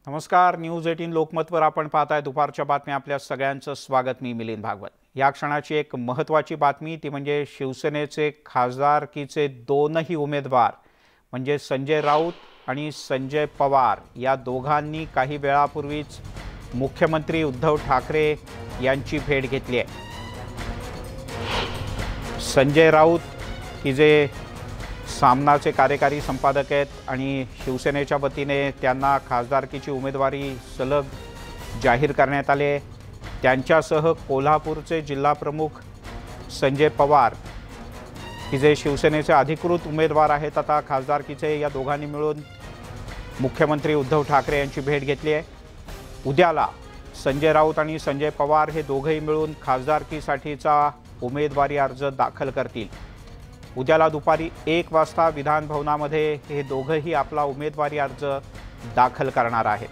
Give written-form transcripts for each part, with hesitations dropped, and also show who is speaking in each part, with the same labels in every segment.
Speaker 1: नमस्कार. न्यूज 18 लोकमतवर आपण पाहताय दुपारच्या बातम्या. आपल्या सगळ्यांचं स्वागत. मी मिलिंद भागवत. या क्षणाची एक महत्त्वाची बातमी ती म्हणजे शिवसेनेचे खासदारकीचे दोनही उमेदवार म्हणजे संजय राऊत आणि संजय पवार या दोघांनी काही वेळापूर्वीच मुख्यमंत्री उद्धव ठाकरे यांची भेट घेतली आहे. संजय राऊत की जे सामनाचे कार्यकारी संपादक आहेत आणि शिवसेनेच्या वतीने त्यांना खासदारकीची उमेदवारी सलग जाहीर करण्यात आली आहे. त्यांच्यासह कोल्हापूरचे जिल्हा प्रमुख संजय पवार की जे शिवसेनेचे अधिकृत उमेदवार आहेत आता खासदारकीचे, या दोघांनी मिळून मुख्यमंत्री उद्धव ठाकरे यांची भेट घेतली आहे. उद्याला संजय राऊत आणि संजय पवार हे दोघेही मिळून खासदारकीसाठीचा उमेदवारी अर्ज दाखल करतील. उद्याला दुपारी 1 वाजता विधान भवनामध्ये हे दोघंही आपला उमेदवारी अर्ज दाखल करणार आहेत.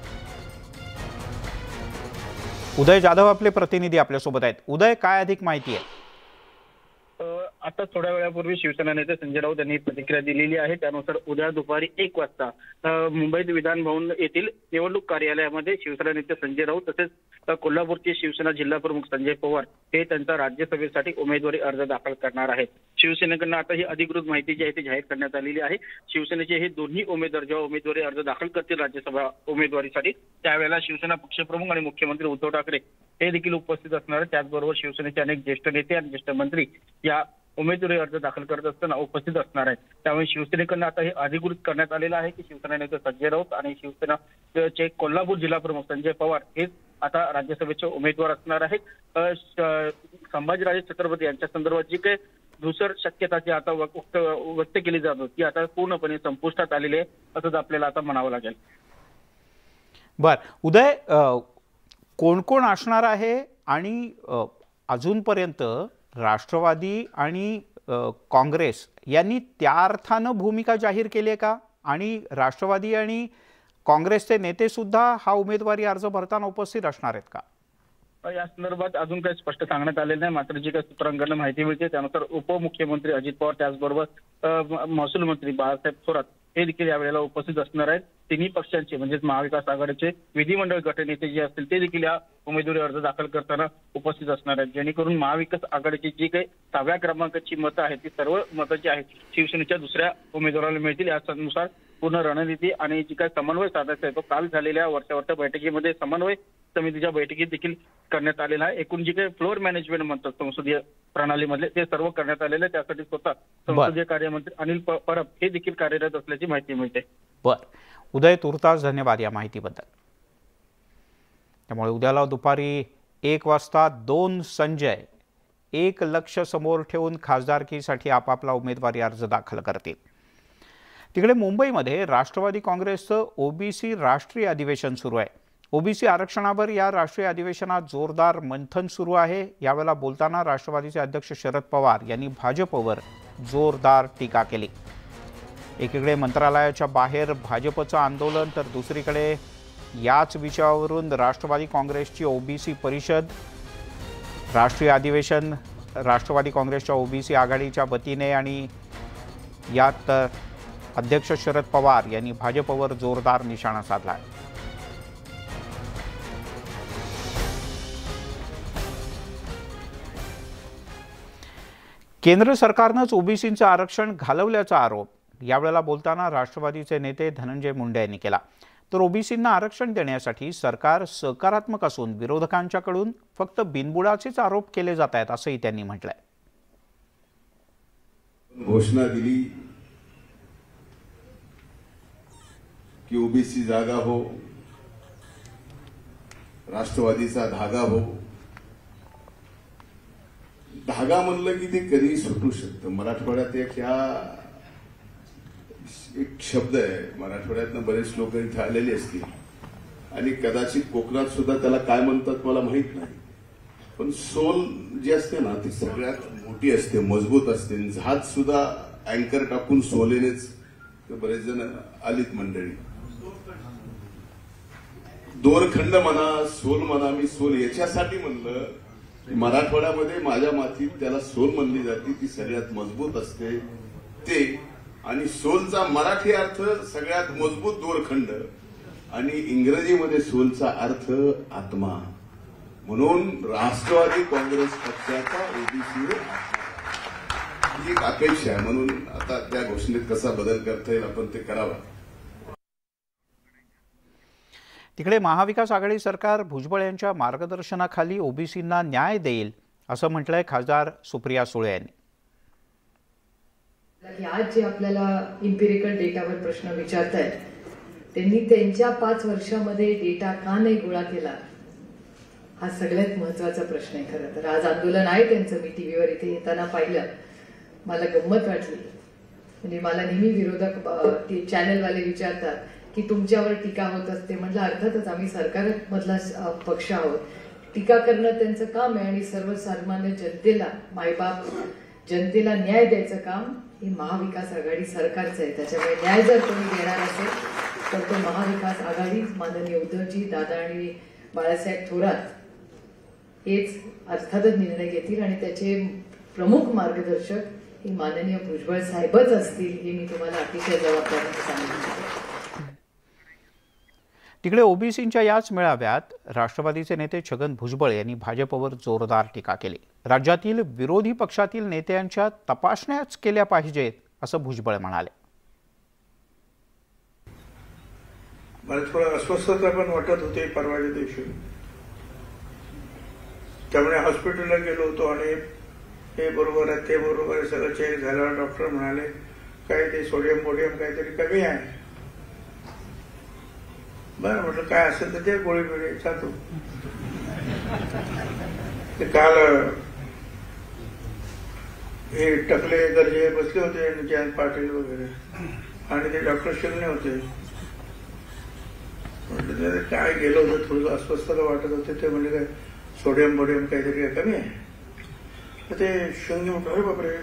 Speaker 1: उदय जाधव आपले प्रतिनिधी आपल्यासोबत आहेत. उदय, काय अधिक माहिती आहे?
Speaker 2: आता थोड्या वेळापूर्वी शिवसेना नेते संजय राऊत यांनी प्रतिक्रिया दिलेली आहे. त्यानुसार उद्या दुपारी 1 वाजता मुंबईत विधान भवन येथील निवडणूक कार्यालयामध्ये शिवसेना नेते संजय राऊत तसेच कोल्हापूरचे शिवसेना जिल्हा प्रमुख संजय पवार हे त्यांचा राज्यसभेसाठी उमेदवारी अर्ज दाखल करणार आहेत. शिवसेनेकडून आता ही अधिकृत माहिती जी आहे ती जाहीर करण्यात आलेली आहे. शिवसेनेचे हे दोन्ही उमेदवार जेव्हा उमेदवारी अर्ज दाखल करतील राज्यसभा उमेदवारीसाठी, त्यावेळेला शिवसेना पक्षप्रमुख आणि मुख्यमंत्री उद्धव ठाकरे हे देखील उपस्थित असणार आहेत. त्याचबरोबर शिवसेनेचे अनेक ज्येष्ठ नेते आणि ज्येष्ठ मंत्री या उमेदवारी अर्ज दाखल करत असताना उपस्थित असणार आहेत. त्यामुळे शिवसेनेकडून आता हे अधिकृत करण्यात आलेलं आहे की शिवसेना नेते संजय राऊत आणि शिवसेनाचे कोल्हापूर जिल्हा प्रमुख संजय पवार हेच आता राज्यसभेचे उमेदवार असणार आहेत. संभाजीराजे छत्रपती यांच्या संदर्भात जी काही धुसर शक्यता जी आता व्यक्त केली जात होती ती आता पूर्णपणे संपुष्टात आलेली आहे असंच आपल्याला आता म्हणावं लागेल.
Speaker 1: बर उदय, कोण कोण असणार आहे आणि अजूनपर्यंत राष्ट्रवादी आणि काँग्रेस यांनी त्या अर्थानं भूमिका जाहीर केली आहे का? आणि राष्ट्रवादी आणि काँग्रेसचे नेते सुद्धा हा उमेदवारी अर्ज भरताना उपस्थित असणार आहेत का?
Speaker 2: या संदर्भात अजून काही स्पष्ट सांगण्यात आलेलं नाही. मात्र जी काही सूत्रांकडून माहिती मिळते त्यानुसार उपमुख्यमंत्री अजित पवार त्याचबरोबर महसूल मंत्री बाळासाहेब थोरात हे देखील यावेळेला उपस्थित असणार आहेत. तिन्ही पक्षांचे म्हणजेच महाविकास आघाडीचे विधिमंडळ गटनेते जे असतील ते देखील या उमेदवारी अर्ज दाखल करताना उपस्थित असणार आहेत. जेणेकरून महाविकास आघाडीची जी काही 6व्या क्रमांकाची मतं आहेत ती सर्व मतं जी आहेत शिवसेनेच्या दुसऱ्या उमेदवाराला मिळतील. यानुसार पूर्ण रणनीती आणि जी काही समन्वय साधायचा आहे तो काल झालेल्या वर्षावरच्या बैठकीमध्ये समन्वय समितीच्या बैठकीत देखील करण्यात आलेला आहे. एकूण जी काही फ्लोअर मॅनेजमेंट म्हणतात संसदीय प्रणालीमधले ते सर्व करण्यात आलेले. त्यासाठी स्वतः संसदीय कार्यमंत्री अनिल परब हे देखील कार्यरत असल्याची माहिती मिळते.
Speaker 1: बर उदय, तुर्तास धन्यवाद या माहितीबद्दल. त्यामुळे उद्याला दुपारी 1 वाजता 2 संजय एक लक्ष समोर ठेवून खासदारकीसाठी आपापला उमेदवारी अर्ज दाखल करतील. तिकडे मुंबईमध्ये राष्ट्रवादी काँग्रेसचं ओबीसी राष्ट्रीय अधिवेशन सुरू आहे. ओबीसी आरक्षणावर या राष्ट्रीय अधिवेशनात जोरदार मंथन सुरू आहे. यावेळेला बोलताना राष्ट्रवादीचे अध्यक्ष शरद पवार यांनी भाजपवर जोरदार टीका केली. एकीकडे मंत्रालयाच्या बाहेर भाजपचं आंदोलन तर दुसरीकडे याच विषयावरून राष्ट्रवादी काँग्रेसची ओबीसी परिषद, राष्ट्रीय अधिवेशन राष्ट्रवादी काँग्रेसच्या ओबीसी आघाडीच्या वतीने आणि यात अध्यक्ष शरद पवार यांनी भाजपवर जोरदार निशाणा साधला. केंद्र सरकारनंच ओबीसींचं आरक्षण घालवल्याचा आरोप यावेळेला बोलताना राष्ट्रवादीचे नेते धनंजय मुंडे यांनी केला. तर ओबीसींना आरक्षण देण्यासाठी सरकार सकारात्मक असून विरोधकांच्याकडून फक्त बिनबुडाचेच आरोप केले जात आहेत असंही त्यांनी म्हटलंय.
Speaker 3: घोषणा दिली की ओबीसी जागा हो, राष्ट्रवादीचा धागा हो. धागा म्हणलं की ते कधी सुटू शकतं. मराठवाड्यात एक शब्द आहे, मराठवाड्यातनं बरेच लोक इथे आलेले असतील आणि कदाचित कोकणात सुद्धा त्याला काय म्हणतात मला माहित नाही, पण सोल जी असते ना ती सगळ्यात मोठी असते, मजबूत असते. जहाज सुद्धा अँकर टाकून सोलेनेच बरेच जण आलीत मंडळी. दोरखंड म्हणा, सोल म्हणा. मी सोल याच्यासाठी म्हणलं मराठवाड्यामध्ये माझ्या मातीत त्याला सोल म्हणली जाते, ती सगळ्यात मजबूत असते ते. आणि सोलचा मराठी अर्थ सगळ्यात मजबूत दोरखंड. आणि इंग्रजीमध्ये सोलचा अर्थ आत्मा, म्हणून राष्ट्रवादी काँग्रेस पक्षाचा ओबीसीवर ही एक अपेक्षा आहे. म्हणून आता त्या घोषणेत कसा बदल करता येईल आपण ते करावं.
Speaker 1: तिकडे महाविकास आघाडी सरकार भुजबळ यांच्या मार्गदर्शनाखाली ओबीसींना न्याय देईल असं म्हटलंय खासदार सुप्रिया सुळे यांनी.
Speaker 4: आज जे आपल्याला इम्पिरिकल डेटावर प्रश्न विचारतायत, त्यांनी त्यांच्या 5 वर्षामध्ये डेटा का नाही गोळा केला, हा सगळ्यात महत्वाचा प्रश्न आहे. खरं तर आज आंदोलन आहे त्यांचं. मी टीव्हीवर इथे येताना पाहिलं, मला गंमत वाटली. म्हणजे मला नेहमी विरोधक ते चॅनलवाले विचारतात की तुमच्यावर टीका होत असते. म्हटलं अर्थातच आम्ही सरकारमधला पक्ष आहोत. टीका करणं त्यांचं काम आहे आणि सर्वसामान्य जनतेला, मायबाप जनतेला न्याय द्यायचं काम हे महाविकास आघाडी सरकारचं आहे. त्याच्यामुळे न्याय जर कोणी देणार असेल तर तो महाविकास आघाडी, माननीय उद्धवजी दादा आणि बाळासाहेब थोरात हेच अर्थातच निर्णय घेतील आणि त्याचे प्रमुख मार्गदर्शक हे माननीय भुजबळ साहेबच असतील, हे मी तुम्हाला अतिशय जबाबदारीने सांगितलं.
Speaker 1: तिकडे ओबीसींच्या याच मेळाव्यात राष्ट्रवादीचे नेते छगन भुजबळ यांनी भाजपवर जोरदार टीका केली. राज्यातील विरोधी पक्षातील नेत्यांच्या तपासण्याच केल्या पाहिजेत असं भुजबळ म्हणाले.
Speaker 5: मला थोडं अस्वस्थता पण वाटत होते परवाच्या दिवशी. त्यामुळे हॉस्पिटलला गेलो होतो आणि हे बरोबर आहे ते बरोबर आहे सगळं चेक झाल्यावर डॉक्टर म्हणाले काय ते सोडियम काहीतरी कमी आहे. बरं म्हटलं काय असेल तर ते गोळी बिळी जातो. ते काल हे टकले गरजे बसले होते, जयंत पाटील वगैरे, आणि ते डॉक्टर शिंगणे होते. म्हटलं काय गेलो होतं, थोडं अस्वस्थता वाटत होते. ते म्हणजे काय सोडियम काहीतरी कमी आहे. तर ते शिंगणे म्हटलं अरे बापरे,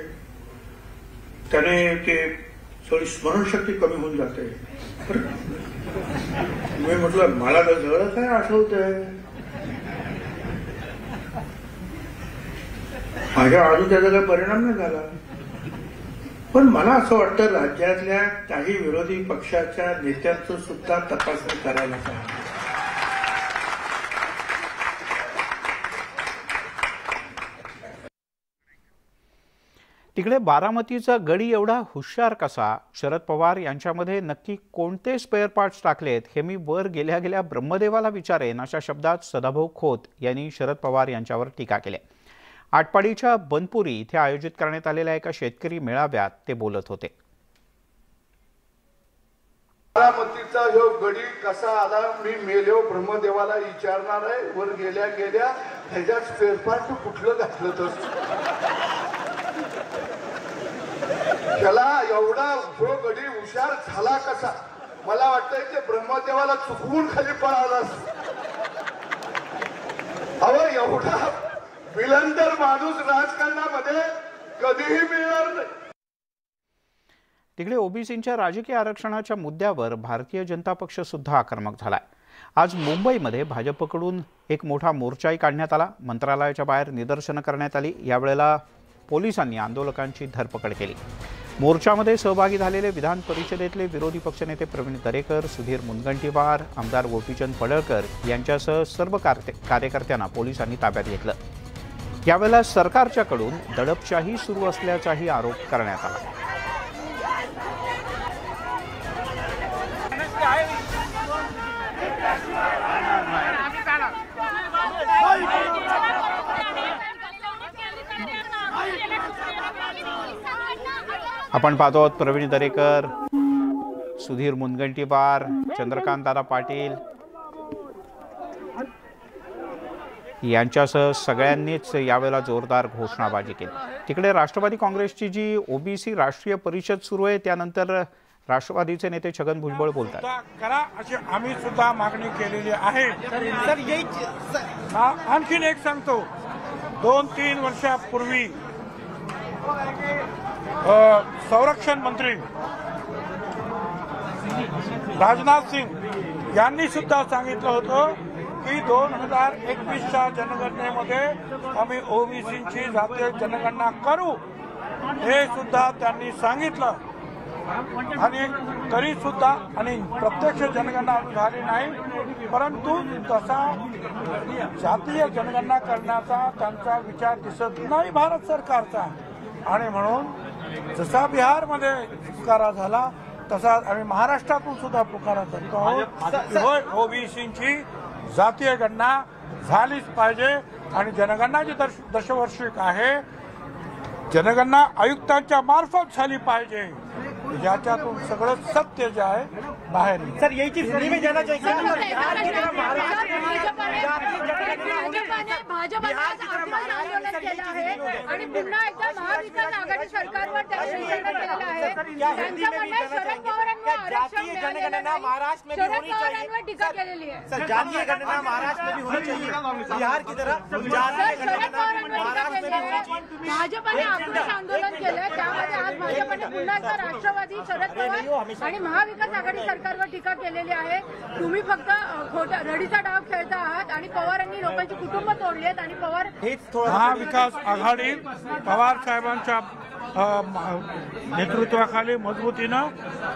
Speaker 5: त्याने ते थोडी स्मरणशक्ती कमी होऊन जाते. मी म्हटलं मला तर सगळं काय आठवतंय, माझ्या अजून त्याचा काही परिणाम नाही झाला. पण मला असं वाटतं राज्यातल्या काही विरोधी पक्षाच्या नेत्यांचं सुद्धा तपासणी करायला पाहिजे.
Speaker 1: तिकडे बारामतीचा गडी एवढा हुशार कसा, शरद पवार यांच्यामध्ये नक्की कोणते स्पेअर पार्ट्स टाकलेत हे मी वर गेल्या ब्रह्मदेवाला विचारेन अशा शब्दात सदाभाऊ खोत यांनी शरद पवार यांच्यावर टीका केली. आटपाडीच्या बनपुरी इथे आयोजित करण्यात आलेल्या एका शेतकरी मेळाव्यात ते बोलत होते.
Speaker 6: बारामतीचा ह्यो गडी कसा आला मी मेलो ब्रह्मदेवाला विचारणार आहे. वर गेल्या ह्याच्यात स्पेअर पार्ट कुठलं घातलं तर त्याला एवढा ह्यो गडी हुशार झाला कसा. मला वाटतंय ते ब्रह्मदेवाला चुकवून खाली पळाला. अहो एवढा विलंदर माणूस राजकारणामध्ये कधीही मिळणार नाही.
Speaker 1: तिकडे ओबीसींच्या राजकीय आरक्षणाच्या मुद्द्यावर भारतीय जनता पक्ष सुद्धा आक्रमक झालाय. आज मुंबईमध्ये भाजपकडून एक मोठा मोर्चाही काढण्यात आला. मंत्रालयाच्या बाहेर निदर्शनं करण्यात आली. यावेळेला पोलिसांनी आंदोलकांची धरपकड केली. मोर्चामध्ये सहभागी झालेले विधान परिषदेतले विरोधी पक्षनेते प्रवीण दरेकर, सुधीर मुनगंटीवार, आमदार गोपीचंद पडळकर यांच्यासह सर्व कार्यकर्त्यांना पोलिसांनी ताब्यात घेतलं. यावेळेला सरकारच्याकडून दडपशाही सुरू असल्याचाही आरोप करण्यात आला. आपण पाहतो आहोत प्रवीण दरेकर, सुधीर मुनगंटीवार, चंद्रकांतदादा पाटील यांच्यासह सगळ्यांनीच यावेळेला जोरदार घोषणाबाजी केली. तिकडे राष्ट्रवादी काँग्रेसची जी ओबीसी राष्ट्रीय परिषद सुरू आहे त्यानंतर राष्ट्रवादीचे नेते छगन भुजबळ बोलतात.
Speaker 5: करा अशी आम्ही सुद्धा मागणी केलेली आहे. आणखीन एक सांगतो, 2-3 वर्षापूर्वी संरक्षण मंत्री राजनाथ सिंग यांनी सुद्धा सांगितलं होतं की 2021च्या जनगणनेमध्ये आम्ही ओबीसीची जातीय जनगणना करू, हे सुद्धा त्यांनी सांगितलं. आणि तरी सुद्धा आणि प्रत्यक्ष जनगणना झाली नाही, परंतु तसा जातीय जनगणना करण्याचा त्यांचा विचार दिसत नाही भारत सरकारचा. आणि म्हणून जसा बिहारमध्ये पुकारा झाला तसा आम्ही महाराष्ट्रातून सुद्धा पुकारा करतो आहोत. ओबीसीची जातीय गणना झालीच पाहिजे आणि जनगणना जी दशवार्षिक आहे जनगणना आयुक्तांच्या मार्फत झाली पाहिजे, याच्यातून सगळं सत्य जे आहे बाहेर येईल.
Speaker 7: सर यही चीज में जाना चाहिए
Speaker 8: आंदोलन केलं आहे आणि पुन्हा एकदा महाविकास आघाडी सरकारवर त्यांनी केलेलं आहे. त्यांचं म्हणणं शरद पवारांना आरक्षण
Speaker 7: जनगणना महाराष्ट्र में भी
Speaker 8: शरद
Speaker 7: होनी चाहिए.
Speaker 8: पवारांवर टीका केलेली आहे.
Speaker 7: सर जातीय गणना महाराष्ट्र में भी होनी चाहिए, बिहार की तरह जातीय
Speaker 8: शरद
Speaker 7: गणना
Speaker 8: पवारांवर टीका केली आहे. भाजपने आक्रोश आंदोलन केलंय, त्यामध्ये आज भाजपने पुन्हा एकदा राष्ट्रवादी, शरद पवार आणि महाविकास आघाडी सरकारवर टीका केलेली आहे. तुम्ही फक्त खोटा रडीचा डाव खेळता आहात आणि पवारांनी लोकांची कुटुंब तोडली आहेत आणि पवार
Speaker 5: महाविकास आघाडी पवार साहेबांच्या नेतृत्वाखाली मजबूतीनं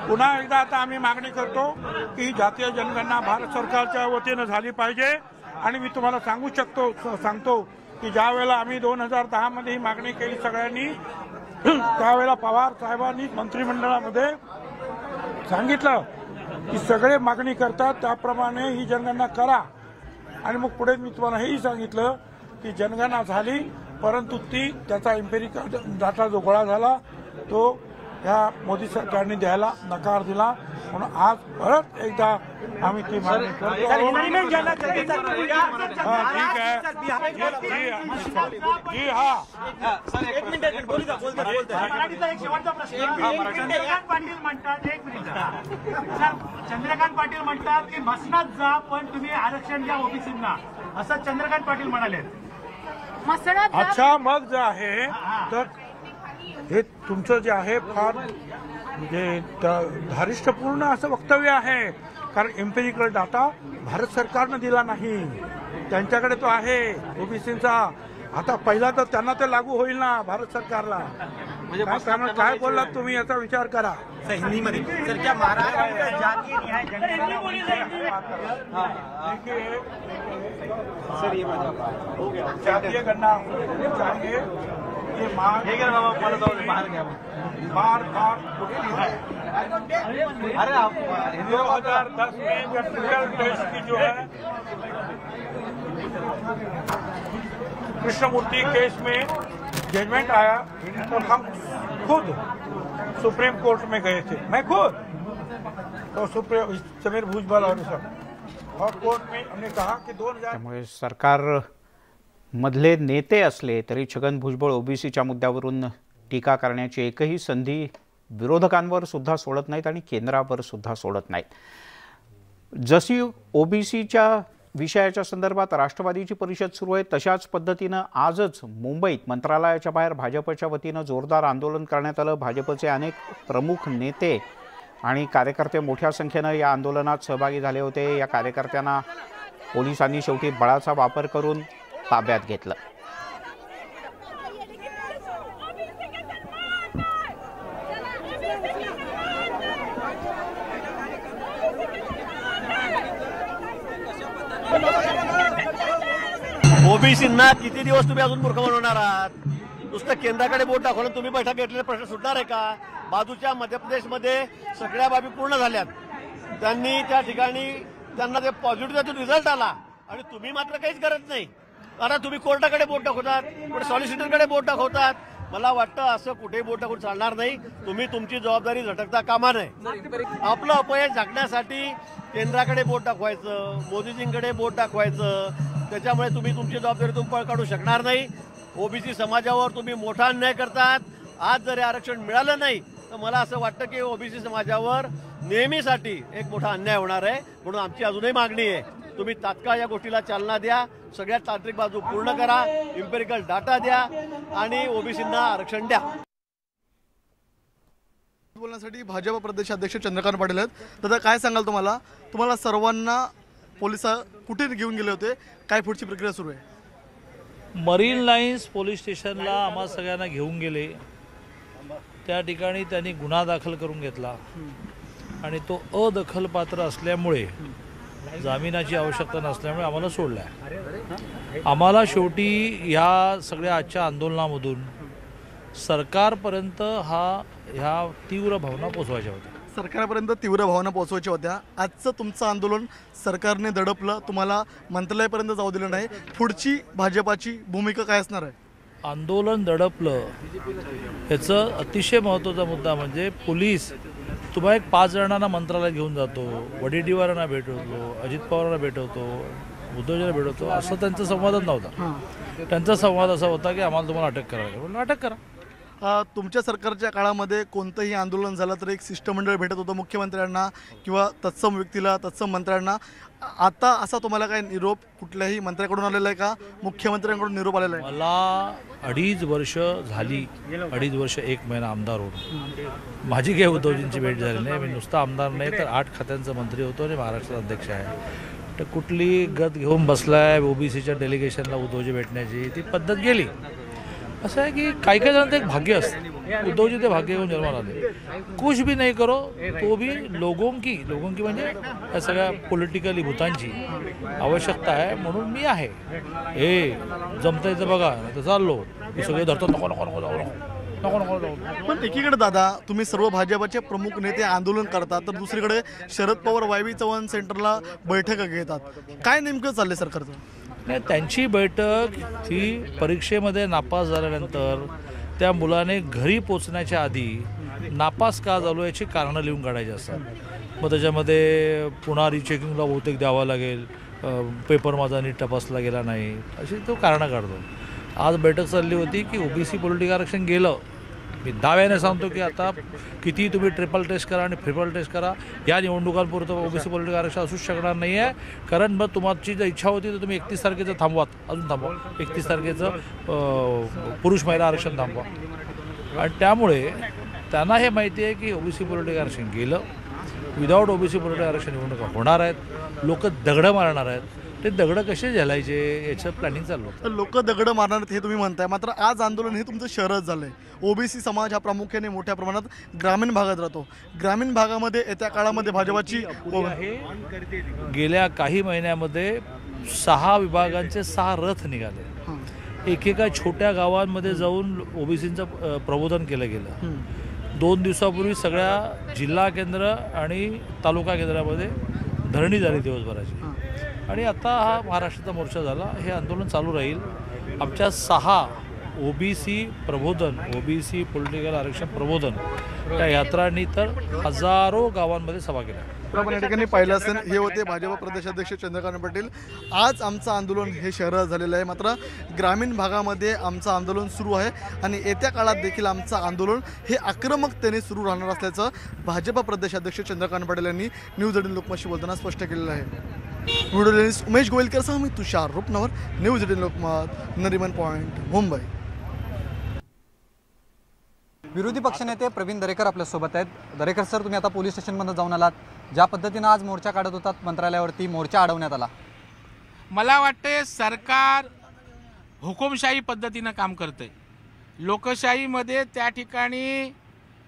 Speaker 5: पुन्हा एकदा आता आम्ही मागणी करतो की जातीय जनगणना भारत सरकारच्या वतीनं झाली पाहिजे. आणि मी तुम्हाला सांगतो की ज्या वेळेला आम्ही 2010 मध्ये ही मागणी केली सगळ्यांनी, त्यावेळेला पवार साहेबांनी मंत्रिमंडळामध्ये सांगितलं की सगळे मागणी करतात त्याप्रमाणे ही जनगणना करा. आणि मग पुढे मी तुम्हाला हेही सांगितलं की जनगणना झाली, परंतु त्याचा एम्पिरिकल डाटा जो गोळा झाला तो ह्या मोदी सरकारने द्यायला नकार दिला. म्हणून आज परत एकदा आम्ही ती मागणी करतो.
Speaker 7: सर हिंदी में जाना चाहिए सर.
Speaker 5: ठीक आहे जी हाँ
Speaker 7: सर एक मिनिट बोलता एक शेवटचा प्रश्न. चंद्रकांत पाटील म्हणतात, एक मिनिट सर, चंद्रकांत पाटील म्हणतात की मसनात जा पण तुम्ही आरक्षण द्या ओबीसींना, असं चंद्रकांत पाटील म्हणाले.
Speaker 5: अच्छा मग जे आहे तर हे तुमचं जे आहे फार म्हणजे धारिष्ठपूर्ण असं वक्तव्य आहे, कारण एम्पिरिकल डाटा भारत सरकारनं दिला नाही, त्यांच्याकडे तो आहे ओबीसीचा. आता पहिला तर त्यांना ते लागू होईल ना भारत सरकारला. काय बोललात तुम्ही याचा विचार करा.
Speaker 7: हिंदी मध्ये सर क्या महाराष्ट्र में जातीय न्याय सर ये हो गया
Speaker 5: जातीय गणना होनी चाहिए. ये बाहर गया बार है.
Speaker 7: अरे आप
Speaker 5: 2010 में जब ट्रिपल टेस्ट की जो है कृष्णमूर्ति केस में जजमेंट आया तो हम खुद सुप्रीम कोर्ट में गए थे, मैं खुद तो सुप्रीम समीर भुजबल और सब और कोर्ट में हमने कहा कि 2000
Speaker 1: त्यामुळे सरकार मधले नेते असले तरी छगन भुजबळ ओबीसीच्या मुद्द्यावरून टीका करण्याची एकही संधी विरोधकांवर सुद्धा सोडत नाहीत आणि केंद्रावर सुद्धा सोडत नाहीत. जशी ओबीसीच्या विषयाच्या संदर्भात राष्ट्रवादीची परिषद सुरू आहे तशाच पद्धतीनं आजच मुंबईत मंत्रालयाच्या बाहेर भाजपच्या वतीनं जोरदार आंदोलन करण्यात आलं. भाजपचे अनेक प्रमुख नेते आणि कार्यकर्ते मोठ्या संख्येनं या आंदोलनात सहभागी झाले होते. या कार्यकर्त्यांना पोलिसांनी शेवटी बळाचा वापर करून ताब्यात घेतलं.
Speaker 9: ओबीसींना किती दिवस तुम्ही अजून मूर्ख बनवणार आहात? नुसतं केंद्राकडे बोट दाखवून तुम्ही बैठक घेतलेले प्रश्न सुटणार आहे का? बाजूच्या मध्य प्रदेशमध्ये सगळ्या बाबी पूर्ण झाल्यात. त्यांनी त्या ठिकाणी त्यांना ते पॉझिटिव्ह रिझल्ट आला आणि तुम्ही मात्र काहीच करत नाही. आता तुम्ही कोर्टाकडे बोट दाखवतात, कुठे सॉलिसिटरकडे बोट दाखवतात. मला वाटतं असं कुठेही बोट दाखवून चालणार नाही. तुम्ही तुमची जबाबदारी झटकता कामा नये. आपलं अपयश झाकण्यासाठी केंद्राकडे बोट दाखवायचं, मोदीजींकडे बोट दाखवायचं, त्याच्यामुळे तुम्ही तुमची जबाबदारीतून पळ काढू शकणार नाही. ओबीसी समाजावर तुम्ही मोठा अन्याय करतात. आज जरी आरक्षण मिळालं नाही तर मला असं वाटतं की ओबीसी समाजावर नेहमीसाठी एक मोठा अन्याय होणार आहे. म्हणून आमची अजूनही मागणी आहे, तुम्ही तात्काळ या गोष्टीला चालना द्या, सगळ्यात तांत्रिक बाजू पूर्ण करा, एम्पिरिकल डाटा द्या आणि ओबीसींना आरक्षण द्या.
Speaker 10: बोलण्यासाठी भाजप प्रदेशाध्यक्ष चंद्रकांत पाटील आहेत. दादा काय सांगाल तुम्हाला सर्वांना पोलिस कुठे घेऊन गेले होते, काय पुढची प्रक्रिया सुरू आहे?
Speaker 11: मरीन लाईन्स पोलीस स्टेशनला आम्हा सगळ्यांना घेऊन गेले त्या ठिकाणी त्यांनी गुन्हा दाखल करून घेतला आणि तो अदखलपात्र असल्यामुळे जामिनाची आवश्यकता नसल्यामुळे आम्हाला सोडला आहे. आम्हाला शेवटी ह्या सगळ्या आजच्या आंदोलनामधून सरकारपर्यंत ह्या तीव्र भावना पोचवायच्या होत्या.
Speaker 10: सरकारपर्यंत तीव्र भावना पोहोचवायच्या होत्या. आजचं तुमचं आंदोलन सरकारने दडपलं, तुम्हाला मंत्रालयापर्यंत जाऊ दिलं नाही. पुढची भाजपाची भूमिका काय असणार आहे?
Speaker 11: आंदोलन दडपलं याचं अतिशय महत्त्वाचा मुद्दा म्हणजे पोलीस तुम्हाला 5 जणांना मंत्रालयात घेऊन जातो, वडेट्टीवारांना भेटवतो, अजित पवारांना भेटवतो, उद्धवजीला भेटवतो, असं त्यांचा संवादच नव्हता. त्यांचा संवाद असा होता की आम्हाला तुम्हाला अटक करायला लागेल. म्हणून अटक करा.
Speaker 10: तुमच्या सरकारच्या काळामध्ये कोणतंही आंदोलन झालं तर एक शिष्टमंडळ भेटत होतं मुख्यमंत्र्यांना किंवा तत्सम व्यक्तीला, तत्सम मंत्र्यांना. आता असा तुम्हाला काय निरोप कुठल्याही मंत्र्याकडून आलेला आहे का, मुख्यमंत्र्यांकडून निरोप आलेला आहे?
Speaker 11: मला 2.5 वर्ष झाली, 2.5 वर्ष 1 महिना आमदार होतो. माझी काही उद्धवजींची भेट झाली नाही. मी नुसता आमदार नाही तर 8 खात्यांचा मंत्री होतो आणि महाराष्ट्राचा अध्यक्ष आहे. तर कुठली गत घेऊन बसलाय ओबीसीच्या डेलिगेशनला उद्धवजी भेटण्याची, ती पद्धत गेली. असं आहे की काही जणांचं एक भाग्य असतं. उद्धवजी ते भाग्य घेऊन जन्माला आले. कुछ भी नहीं करो तो भी लोगों की म्हणजे या सगळ्या पॉलिटिकली भूतांची आवश्यकता आहे. म्हणून मी आहे. हे जमता येतं बघा, तर चाललो मी सगळे धरतो. नको नको नको नको नको नको नको.
Speaker 10: पण एकीकडे दादा तुम्ही सर्व भाजपचे प्रमुख नेते आंदोलन करतात, तर दुसरीकडे शरद पवार वायवी चव्हाण सेंटरला बैठका घेतात. काय नेमकं चाललंय सरकारचं?
Speaker 11: नाही, त्यांची बैठक ही परीक्षेमध्ये नापास झाल्यानंतर त्या मुलाने घरी पोचण्याच्या आधी नापास का झालो याची कारणं लिहून काढायची असतात. मग त्याच्यामध्ये पुन्हा रिचेकिंगला बहुतेक द्यावं लागेल, पेपर माझा नीट तपासला गेला नाही, अशी तो कारणं काढतो. आज बैठक चालली होती की ओबीसी पॉलिटिकल आरक्षण गेलं. मी दाव्याने सांगतो की आता किती तुम्ही ट्रिपल टेस्ट करा आणि ट्रिपल टेस्ट करा, या निवडणुकांपुरतं ओबीसी पॉलिटिकल आरक्षण असूच शकणार नाही आहे. कारण मग तुमची जर इच्छा होती तर तुम्ही 31 तारखेचं थांबवात, अजून थांबवा, 31 तारखेचं पुरुष महिला आरक्षण थांबवा. आणि त्यामुळे त्यांना हे माहिती आहे की ओबीसी पॉलिटिकल आरक्षण गेलं. विदाऊट ओबीसी पॉलिटिकल आरक्षण निवडणुका होणार आहेत. लोक दगडं मारणार आहेत. ते दगडं कसे झेलायचे याचं प्लॅनिंग चालू होतं.
Speaker 10: लोक दगडं मारणार हे तुम्ही म्हणताय, मात्र आज आंदोलन हे तुमचं शहरात झालंय. ओबीसी समाज हा प्रामुख्याने मोठ्या प्रमाणात ग्रामीण भागात राहतो. ग्रामीण भागामध्ये येत्या काळामध्ये भाजपाची
Speaker 11: गेल्या काही महिन्यामध्ये 6 विभागांचे 6 रथ निघाले. एकेका छोट्या गावांमध्ये जाऊन ओबीसींचं प्रबोधन केलं गेलं. 2 दिवसापूर्वी सगळ्या जिल्हा केंद्र आणि तालुका केंद्रामध्ये धरणी झाली दिवसभराची. आणि आता हा महाराष्ट्राचा मोर्चा झाला. हे आंदोलन चालू राहील. आमच्या 6 ओबीसी प्रबोधन, ओबीसी पॉलिटिकल आरक्षण प्रबोधन या यात्रांनी तर हजारो गावांमध्ये सभा केल्या.
Speaker 10: आपण या ठिकाणी पाहिलं असेल, हे होते भाजप प्रदेशाध्यक्ष चंद्रकांत पाटील. आज आमचं आंदोलन हे शहरात झालेलं आहे, मात्र ग्रामीण भागामध्ये आमचं आंदोलन सुरू आहे आणि येत्या काळात देखील आमचं आंदोलन हे आक्रमकतेने सुरू राहणार असल्याचं भाजप प्रदेशाध्यक्ष चंद्रकांत पाटील यांनी न्यूज 18 लोकमतशी बोलताना स्पष्ट केलेलं आहे. व्हिडिओ जर्नलिस्ट उमेश गोयलकरसह मी तुषार रुपनवर, न्यूज 18 लोकमत, नरिमन पॉइंट, मुंबई.
Speaker 12: विरोधी पक्षनेते प्रवीण दरेकर आपल्यासोबत आहेत. दरेकर सर, तुम्ही आता पोलीस स्टेशनमध्ये जाऊन आलात. ज्या पद्धतीनं आज मोर्चा काढत होतात मंत्रालयावरती, मोर्चा अडवण्यात आला.
Speaker 13: मला वाटते सरकार हुकुमशाही पद्धतीनं काम करते. लोकशाहीमध्ये त्या ठिकाणी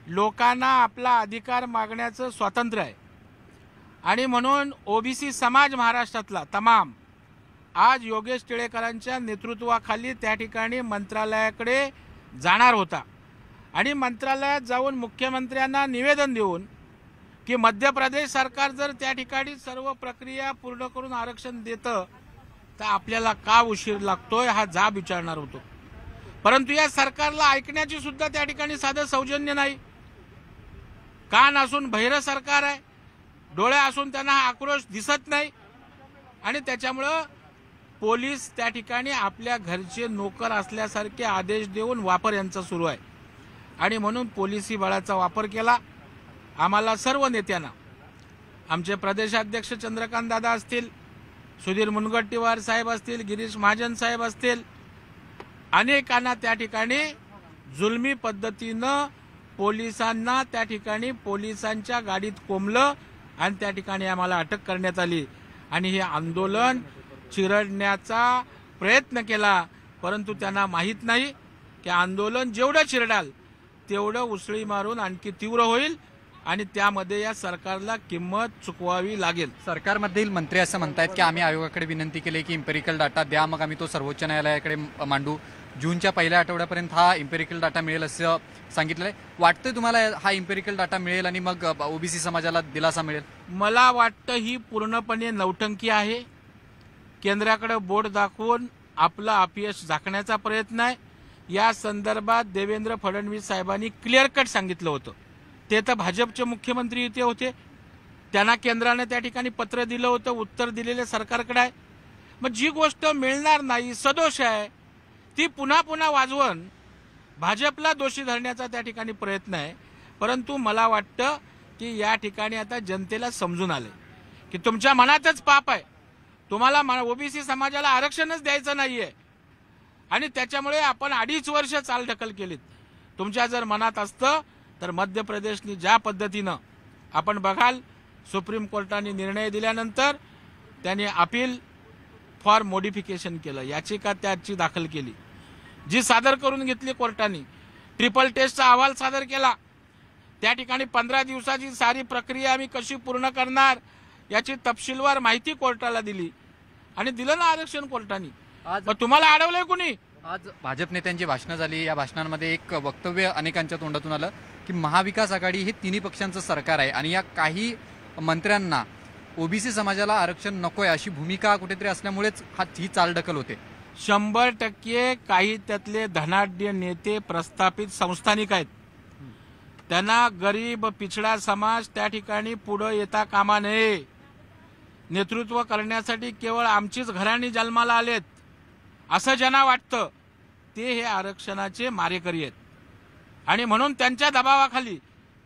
Speaker 13: लोकांना आपला अधिकार मागण्याचं स्वातंत्र्य आहे आणि म्हणून ओबीसी समाज महाराष्ट्रातला तमाम आज योगेश टिळेकरांच्या नेतृत्वाखाली त्या ठिकाणी मंत्रालयाकडे जाणार होता आणि मंत्रालयात जाऊन मुख्यमंत्र्यांना निवेदन देऊन की मध्य प्रदेश सरकार जर त्या ठिकाणी सर्व प्रक्रिया पूर्ण करून आरक्षण देतं तर आपल्याला का उशीर लागतोय हा जाब विचारणार होतो. परंतु या सरकारला ऐकण्याची सुद्धा त्या ठिकाणी साधं सौजन्य नाही. कान असून बहिरं सरकार आहे, डोळे असून त्यांना हा आक्रोश दिसत नाही आणि त्याच्यामुळं पोलीस त्या ठिकाणी आपल्या घरचे नोकर असल्यासारखे आदेश देऊन वापर यांचा सुरू आहे आणि म्हणून पोलिसी बळाचा वापर केला. आम्हाला सर्व नेत्यांना, आमचे प्रदेशाध्यक्ष चंद्रकांत दादा असतील, सुधीर मुनगंटीवार साहेब असतील, गिरीश महाजन साहेब असतील, अनेकांना त्या ठिकाणी जुलमी पद्धतीनं पोलिसांना त्या ठिकाणी पोलिसांच्या गाडीत कोंबलं आणि त्या ठिकाणी आम्हाला अटक करण्यात आली आणि हे आंदोलन चिरडण्याचा प्रयत्न केला. परंतु त्यांना माहीत नाही की आंदोलन जेवढं चिरडाल तेवढं उसळी मारून आणखी तीव्र होईल आणि त्यामध्ये या सरकारला किंमत चुकवावी लागेल.
Speaker 12: सरकारमधील मंत्री असं म्हणतायत की आम्ही आयोगाकडे विनंती केली की इम्पेरिकल डाटा द्या, मग आम्ही तो सर्वोच्च न्यायालयाकडे मांडू. जूनच्या पहिल्या आठवड्यापर्यंत हा इम्पेरिकल डाटा मिळेल असं सांगितलंय. वाटतंय तुम्हाला हा इम्पेरिकल डाटा मिळेल आणि मग ओबीसी समाजाला दिलासा मिळेल?
Speaker 13: मला वाटतं ही पूर्णपणे नौटंकी आहे. केंद्राकडे बोट दाखवून आपलं अपयश झाकण्याचा प्रयत्न आहे. या संदर्भात देवेंद्र फडणवीस साहेबांनी क्लिअर कट सांगितलं होतं. ते तर भाजपचे मुख्यमंत्री इथे होते, त्यांना केंद्राने त्या ठिकाणी पत्र दिलं होतं, उत्तर दिलेले सरकारकडे आहे. मग जी गोष्ट मिळणार नाही, सदोष आहे, ती पुन्हा पुन्हा वाजवून भाजपला दोषी धरण्याचा त्या ठिकाणी प्रयत्न आहे. परंतु मला वाटतं की या ठिकाणी आता जनतेला समजून आले की तुमच्या मनातच पाप आहे, तुम्हाला ओबीसी समाजाला आरक्षणच द्यायचं नाहीये आणि त्याच्यामुळे आपण 2.5 वर्ष चालढकल केलीत. तुमच्या जर मनात असतं तर मध्य प्रदेशनी ज्या पद्धतीनं आपण बघाल, सुप्रीम कोर्टाने निर्णय दिल्यानंतर त्यांनी अपील फॉर मॉडिफिकेशन केलं, याचिका त्याची दाखल केली, जी सादर करून घेतली कोर्टाने. ट्रिपल टेस्टचा अहवाल सादर केला. त्या ठिकाणी 15 दिवसाची सारी प्रक्रिया आम्ही कशी पूर्ण करणार याची तपशीलवार माहिती कोर्टाला दिली आणि दिलं ना आरक्षण कोर्टाने. मग तुम्हाला अडवलंय कुणी?
Speaker 12: आज भाजप नेत्यांची भाषणं झाली. या भाषणांमध्ये एक वक्तव्य अनेकांच्या तोंडातून आलं की महाविकास आघाडी हे तिन्ही पक्षांचं सरकार आहे आणि या काही मंत्र्यांना ओबीसी समाजाला आरक्षण नकोय अशी भूमिका कुठेतरी असल्यामुळेच ही चालढकल होते.
Speaker 13: 100% काही त्यातले धनाढ्य नेते प्रस्थापित संस्थानिक आहेत. त्यांना गरीब पिछडा समाज त्या ठिकाणी पुढे येता कामा नये. नेतृत्व करण्यासाठी केवळ आमचीच घराणी जन्माला आलेत असं ज्यांना वाटतं ते हे आरक्षणाचे मारेकरी आहेत आणि म्हणून त्यांच्या दबावाखाली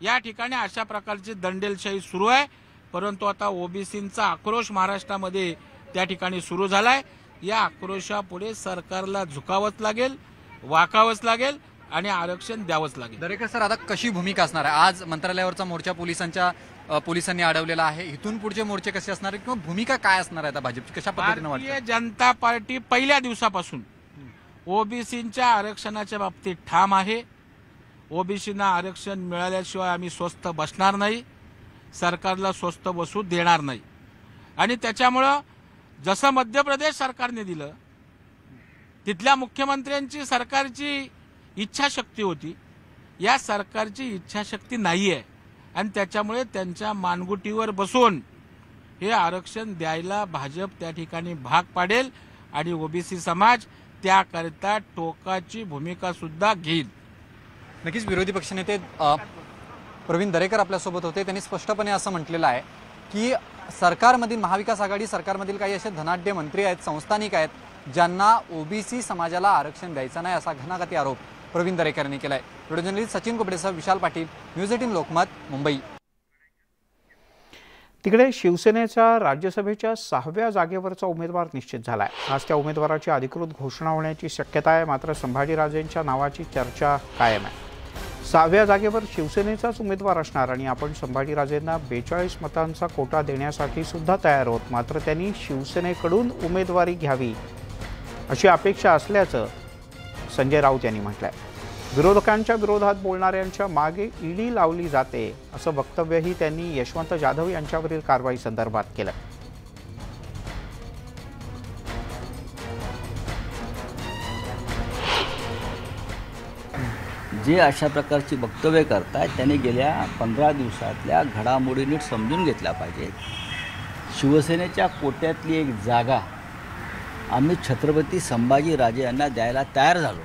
Speaker 13: या ठिकाणी अशा प्रकारची दंडेलशाही सुरू आहे. परंतु आता ओबीसींचा आक्रोश महाराष्ट्रामध्ये त्या ठिकाणी सुरू झालाय. या आक्रोशापुढे सरकारला झुकावंच लागेल, वाकावंच लागेल आणि आरक्षण द्यावंच लागेल.
Speaker 12: दरेकर सर, आता कशी भूमिका असणार आहे? आज मंत्रालयावरचा मोर्चा पोलिसांनी अडवलेला आहे. इथून पुढचे मोर्चे कसे असणार किंवा भूमिका काय असणार आहे आता भाजपची? कशा पद्धतीने वाटतं?
Speaker 13: भारतीय जनता पार्टी पहिल्या दिवसापासून ओबीसींच्या आरक्षणाच्या बाबतीत ठाम आहे. ओबीसींना आरक्षण मिळाल्याशिवाय आम्ही स्वस्थ बसणार नाही, सरकारला स्वस्थ बसू देणार नाही. आणि त्याच्यामुळं जसं मध्य प्रदेश सरकारने दिलं, तिथल्या मुख्यमंत्र्यांची सरकारची इच्छाशक्ती होती, या सरकारची इच्छाशक्ती नाही आहे आणि त्याच्यामुळे त्यांच्या मानगुटीवर बसून हे आरक्षण द्यायला भाजप त्या ठिकाणी भाग पाडेल आणि ओबीसी समाज त्याकरिता टोकाची भूमिका सुद्धा घेईल.
Speaker 12: नक्कीच विरोधी पक्षनेते प्रवीण दरेकर आपल्यासोबत होते. त्यांनी स्पष्टपणे असं म्हटलेलं आहे की सरकारमधील महाविकास आघाडी सरकारमधील काही असे धनाढ्य मंत्री आहेत, संस्थानिक आहेत, ज्यांना ओबीसी समाजाला आरक्षण द्यायचं नाही असा घणाघाती आरोप प्रवीण दरेकर यांनी केलाय. Video journalist Sachin कोपडेसह Vishal Patil, news 18 Lokmat, Mumbai.
Speaker 1: तिकडे शिवसेनेचा राज्यसभेच्या 6व्या जागेवरचा उमेदवार निश्चित झालाय. आज त्या उमेदवाराची अधिकृत घोषणा होण्याची शक्यता आहे. मात्र संभाजीराजेंच्या नावाची चर्चा कायम आहे. 6व्या जागेवर शिवसेनेचाच उमेदवार असणार आणि आपण संभाजीराजेंना 42 मतांचा कोटा देण्यासाठी सुद्धा तयार आहोत. मात्र त्यांनी शिवसेनेकडून उमेदवारी घ्यावी अशी अपेक्षा असल्याचं संजय राऊत यांनी म्हटलंय. विरोधकांच्या विरोधात बोलणाऱ्यांच्या मागे ईडी लावली जाते असं वक्तव्यही त्यांनी यशवंत जाधव यांच्यावरील कारवाई संदर्भात केलं.
Speaker 14: जे अशा प्रकारची वक्तव्य करतायत त्यांनी गेल्या 15 दिवसातल्या घडामोडी नीट समजून घेतल्या पाहिजेत. शिवसेनेच्या कोट्यातली एक जागा आम्ही छत्रपती संभाजीराजे यांना द्यायला तयार झालो.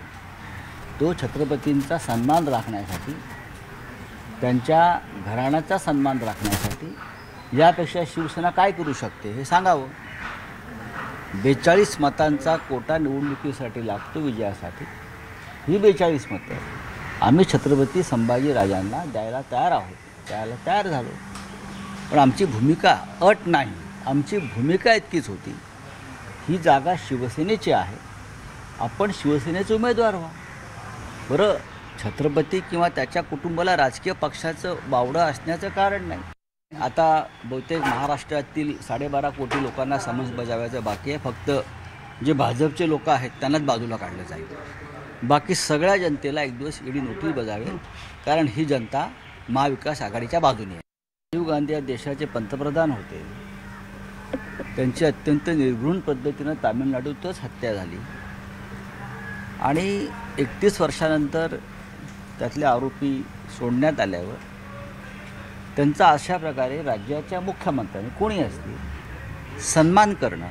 Speaker 14: तो छत्रपतींचा सन्मान राखण्यासाठी, त्यांच्या घराण्याचा सन्मान राखण्यासाठी यापेक्षा शिवसेना काय करू शकते हे सांगावं. 42 मतांचा कोटा निवडणुकीसाठी लागतो विजयासाठी. ही 42 मतं आम्ही छत्रपती संभाजीराजांना द्यायला तयार आहोत, द्यायला तयार झालो. पण आमची भूमिका अट नाही, आमची भूमिका इतकीच होती, ही जागा शिवसेनेची आहे, आपण शिवसेनेचे उमेदवार व्हा. बरं, छत्रपती किंवा त्याच्या कुटुंबाला राजकीय पक्षाचं बावडं असण्याचं कारण नाही. आता बहुतेक महाराष्ट्रातील 12.5 कोटी लोकांना समज बजावायचं बाकी आहे. फक्त जे भाजपचे लोक आहेत त्यांनाच बाजूला काढलं जाईल. बाकी सगळ्या जनतेला एक दिवस ईडी नोटीस बजावेल, कारण ही जनता महाविकास आघाडीच्या बाजूने आहे. राजीव गांधी या देशाचे पंतप्रधान होते. त्यांची अत्यंत निर्घृण पद्धतीनं तामिळनाडूतच हत्या झाली आणि 31 वर्षानंतर त्यातले आरोपी सोडण्यात आल्यावर त्यांचा अशा प्रकारे राज्याच्या मुख्यमंत्र्यांनी कोणी असतील सन्मान करणं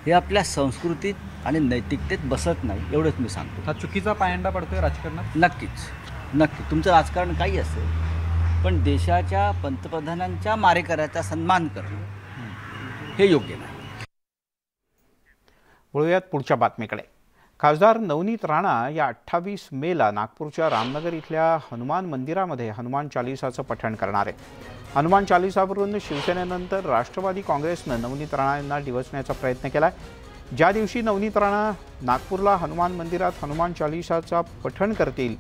Speaker 14: हे आपल्या संस्कृतीत आणि नैतिकतेत बसत नाही, एवढंच मी सांगतो.
Speaker 12: हा चुकीचा पायंडा पडतोय राजकारणात.
Speaker 14: नक्की तुमचं राजकारण काही असेल, पण देशाच्या पंतप्रधानांच्या मारेकऱ्याचा सन्मान करणं हे योग्य नाही.
Speaker 1: वळूयात पुढच्या बातमीकडे. खासदार नवनीत राणा या 28 मेला नागपूरच्या रामनगर इथल्या हनुमान मंदिरामध्ये हनुमान चालिसाचं पठण करणार आहेत. हनुमान चालिसावरून शिवसेनेनंतर राष्ट्रवादी काँग्रेसनं नवनीत राणा यांना डिवचण्याचा प्रयत्न केलाय. ज्या दिवशी नवनीत राणा नागपूरला हनुमान मंदिरात हनुमान चालिसाचा पठण करतील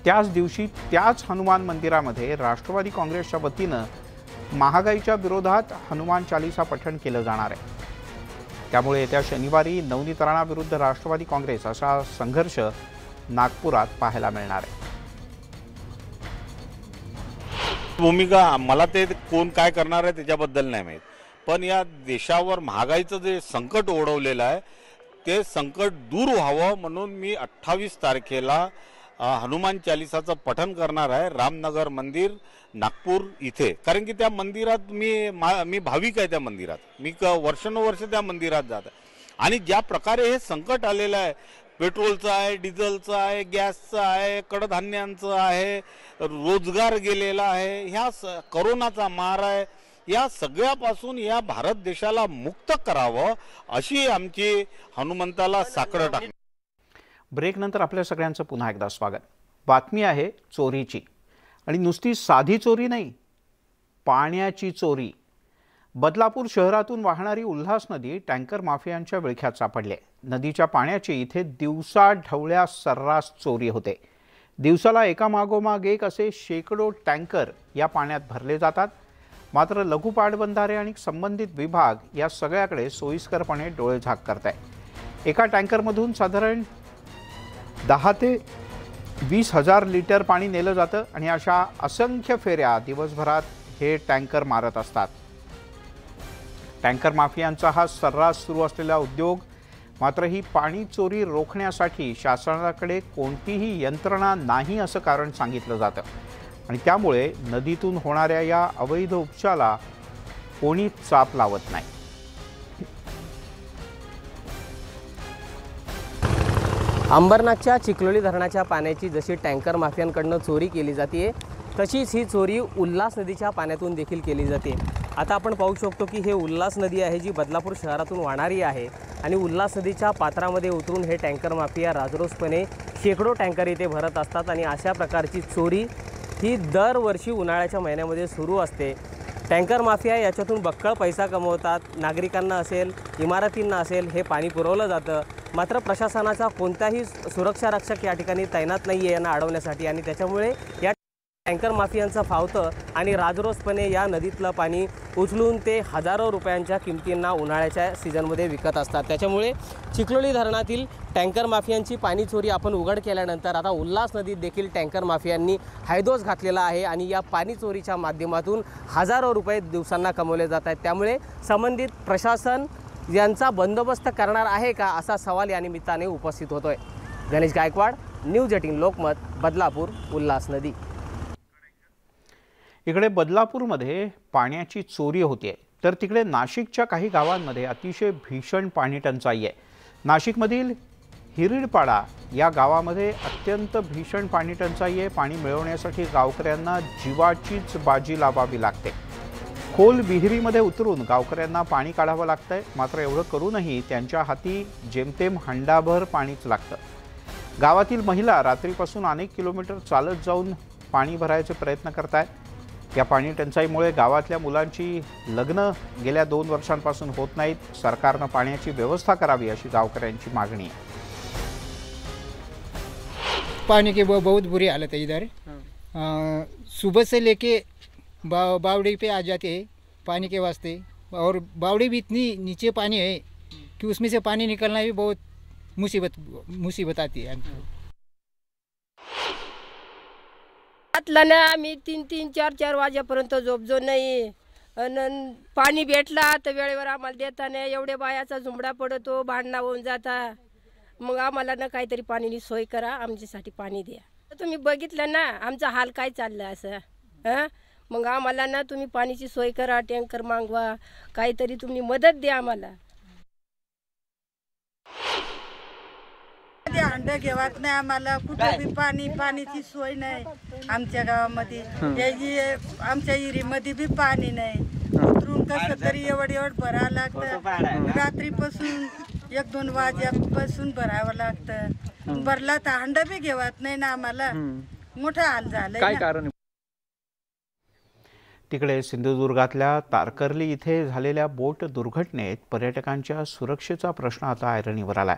Speaker 1: त्याच दिवशी त्याच हनुमान मंदिरामध्ये राष्ट्रवादी काँग्रेसच्या वतीनं महागाईच्या विरोधात हनुमान चालिसा पठण केलं जाणार आहे. त्यामुळे येत्या शनिवारी नवनीत राणा विरुद्ध राष्ट्रवादी काँग्रेस असा संघर्ष नागपुरात पाहायला मिळणार आहे.
Speaker 15: भूमिका मला ते कोण काय करणार आहे त्याच्याबद्दल नाही माहीत, पण या देशावर महागाईचं जे संकट ओढवलेलं आहे ते संकट दूर व्हावं म्हणून मी 28 तारखेला हनुमान चालिसाचं पठण करणार आहे रामनगर मंदिर नागपूर इथे. कारण की त्या मंदिरात मी भाविक आहे. त्या मंदिरात मी वर्षानुवर्ष त्या मंदिरात जात आहे आणि ज्या प्रकारे हे संकट आलेलं आहे, पेट्रोलचं आहे, डिझेलचं आहे, गॅसचं आहे, कडधान्यांचं आहे, रोजगार गेलेला आहे, ह्या कोरोनाचा मार आहे, या सगळ्यापासून या भारत देशाला मुक्त करावं अशी आमची हनुमंताला साकडं टाकली.
Speaker 1: ब्रेकनंतर आपल्या सगळ्यांचं पुन्हा एकदा स्वागत. बातमी आहे चोरीची, आणि नुसती साधी चोरी नाही, पाण्याची चोरी. बदलापूर शहरातून वाहणारी उल्हास नदी टँकर माफियांच्या विळख्यात सापडली आहे. नदीच्या पाण्याची इथे दिवसा ढवळ्या सर्रास चोरी होते. दिवसाला एकामागोमाग एक असे शेकडो टँकर या पाण्यात भरले जातात. मात्र लघु पाटबंधारे आणि संबंधित विभाग या सगळ्याकडे सोयीस्करपणे डोळेझाक करत आहे. एका टँकरमधून साधारण 10 ते 20,000 लिटर पाणी नेलं जातं आणि अशा असंख्य फेऱ्या दिवसभरात हे टँकर मारत असतात. टँकर माफियांचा हा सर्रास सुरू असलेला उद्योग. मात्र ही पाणी चोरी रोखण्यासाठी शासनाकडे कोणतीही यंत्रणा नाही असं कारण सांगितलं जातं आणि त्यामुळे नदीतून होणाऱ्या या अवैध उपचाराला कोणी चाप लावत नाही.
Speaker 16: अंबरनाथच्या चिखलोली धरणाच्या पाण्याची जशी टँकर माफियांकडून चोरी केली जाते तशीच ही चोरी उल्हास नदीच्या पाण्यातून देखील केली जाते. आता आपण पाहू शकतो की हे उल्हास नदी आहे जी बदलापूर शहरातून वाहणारी आहे आणि उल्हास नदीच्या पात्रामध्ये उतरून हे टँकर माफिया राजरोसपणे शेकडो टँकर इथे भरत असतात आणि अशा प्रकारची चोरी ही दरवर्षी उन्हाळ्याच्या महिन्यामध्ये सुरू असते. टँकर माफिया याच्यातून बक्कळ पैसा कमवतात. नागरिकांना असेल, इमारतींना असेल हे पाणी पुरवलं जातं. मात्र प्रशासनाचा कोणताही सुरक्षा रक्षक या ठिकाणी तैनात नाही आहे यांना अडवण्यासाठी आणि त्याच्यामुळे या टँकर माफियांचं फावतं आणि राजरोसपणे या नदीतलं पाणी उचलून ते हजारो रुपयांच्या किमतींना उन्हाळ्याच्या सीझनमध्ये विकत असतात. त्याच्यामुळे चिखलोली धरणातील टँकर माफियांची पाणी चोरी आपण उघड केल्यानंतर आता उल्हास नदीत देखील टँकर माफियांनी हायदोस घातलेला आहे आणि या पाणी चोरीच्या माध्यमातून हजारो रुपये दिवसांना कमवले जात आहेत. त्यामुळे संबंधित प्रशासन यांचा बंदोबस्त करणार आहे का असा सवाल या निमित्ताने उपस्थित होतोय. गणेश गायकवाड, न्यूज 18 लोकमत, बदलापूर, उल्हास नदी.
Speaker 1: इकडे बदलापूरमध्ये पाण्याची चोरी होते तर तिकडे नाशिकच्या काही गावांमध्ये अतिशय भीषण पाणी टंचाई आहे. नाशिकमधील हिरडपाडा या गावामध्ये अत्यंत भीषण पाणी टंचाई आहे. पाणी मिळवण्यासाठी गावकऱ्यांना जीवाचीच बाजी लावावी लागते. खोल विहिरीमध्ये उतरून गावकऱ्यांना पाणी काढावं लागतंय. मात्र एवढं करूनही त्यांच्या हाती जेमतेम हंडाभर पाणीच लागतं. गावातील महिला रात्रीपासून अनेक किलोमीटर चालत जाऊन पाणी भरायचे प्रयत्न करतायत. या पाणी टंचाईमुळे गावातल्या मुलांची लग्न गेल्या 2 वर्षांपासून होत नाहीत. सरकारनं पाण्याची व्यवस्था करावी अशी गावकऱ्यांची मागणी आहे.
Speaker 17: पानी की बहुत बुरी हालत है इधर. सुबह से लेके बावड़ी पे आ जाते हैं पानी के वास्ते और बावड़ी भी इतनी नीचे पानी है कि उसमें से पानी निकलना भी बहुत मुसीबत आती है।
Speaker 18: आतला ना आम्ही 3-3, 4-4 वाजेपर्यंत झोपजो नाही आणि पाणी भेटला तर वेळेवर आम्हाला देता नाही, एवढे बायाचा झुंबडा पडतो, भांडणा होऊन जाता। मग आम्हाला ना काहीतरी पाणीची सोय करा, आमच्यासाठी पाणी द्या। तुम्ही बघितलं ना आमचा हाल काय चाललं असं, हां मग आम्हाला ना तुम्ही पाणीची सोय करा, टँकर मागवा, काहीतरी तुम्ही मदत द्या आम्हाला।
Speaker 19: हंड घेवत नाही आम्हाला, कुठे बी पाणीची सोय नाही आमच्या गावामध्ये। आमच्या इरीमध्ये बी पाणी नाही, उतरून कसं तरी एवढं भरावं लागतं। रात्रीपासून 1-2 वाजेपासून भरावं लागतं, भरला तर हंड बी घेवत नाही ना आम्हाला, मोठा हाल झालाय।
Speaker 1: काय कारण? तिकडे सिंधुदुर्गातल्या तारकर्ली इथे झालेल्या बोट दुर्घटनेत पर्यटकांच्या सुरक्षेचा प्रश्न आता ऐरणीवर आलाय।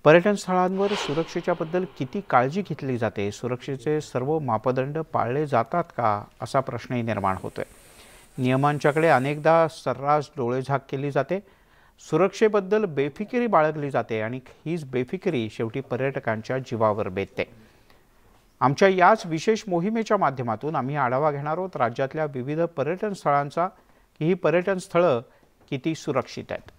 Speaker 1: पर्यटन स्थळांवर सुरक्षेच्याबद्दल किती काळजी घेतली जाते, सुरक्षेचे सर्व मापदंड पाळले जातात का, असा प्रश्नही निर्माण होतोय। नियमांच्याकडे अनेकदा सर्रास डोळेझाक केली जाते, सुरक्षेबद्दल बेफिकिरी बाळगली जाते आणि हीच बेफिकिरी शेवटी पर्यटकांच्या जीवावर बेतते। आमच्या याच विशेष मोहिमेच्या माध्यमातून आम्ही आढावा घेणार आहोत राज्यातल्या विविध पर्यटन स्थळांचा, की ही पर्यटन स्थळं किती सुरक्षित आहेत।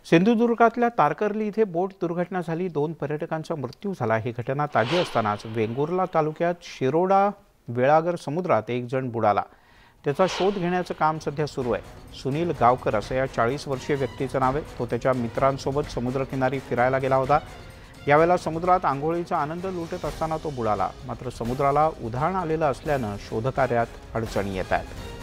Speaker 1: सिंधुदुर्गातल्या तारकर्ली इथे बोट दुर्घटना झाली, 2 पर्यटकांचा मृत्यू झाला। ही घटना ताजी असतानाच वेंगुर्ला तालुक्यात शिरोडा वेळागर समुद्रात एक जण बुडाला, त्याचा शोध घेण्याचं काम सध्या सुरू आहे। सुनील गावकर असं या 40 वर्षीय व्यक्तीचं नाव आहे। तो त्याच्या मित्रांसोबत समुद्रकिनारी फिरायला गेला होता। यावेळेला समुद्रात आंघोळीचा आनंद लुटत असताना तो बुडाला, मात्र समुद्राला उधाण आलेलं असल्यानं शोधकार्यात अडचणी येत आहेत।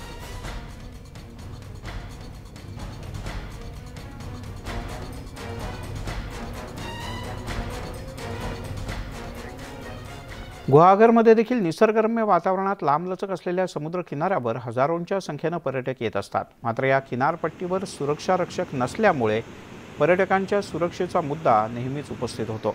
Speaker 1: गुहागरमध्ये देखील निसर्गरम्य वातावरणात लांबलचक असलेल्या समुद्र किनाऱ्यावर हजारोंच्या संख्येनं पर्यटक येत असतात, मात्र या किनारपट्टीवर सुरक्षा रक्षक नसल्यामुळे पर्यटकांच्या सुरक्षेचा मुद्दा नेहमीच उपस्थित होतो।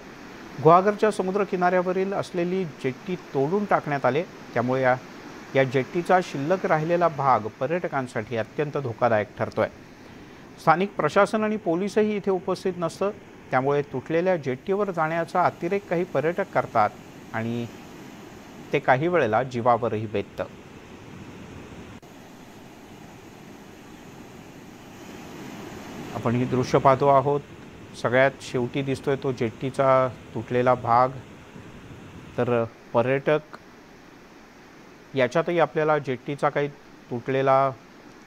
Speaker 1: गुहागरच्या समुद्र किनाऱ्यावरील असलेली जेट्टी तोडून टाकण्यात आले, त्यामुळे या जेट्टीचा शिल्लक राहिलेला भाग पर्यटकांसाठी अत्यंत धोकादायक ठरतोय। स्थानिक प्रशासन आणि पोलीसही इथे उपस्थित नसतं, त्यामुळे तुटलेल्या जेट्टीवर जाण्याचा अतिरेक काही पर्यटक करतात आणि ते काही वेळेला जीवावरही बेततं। आपण ही दृश्य पाहतो आहोत, सगळ्यात शेवटी दिसतोय तो जेट्टीचा तुटलेला भाग। तर पर्यटक याच्यातही आपल्याला जेट्टीचा काही तुटलेला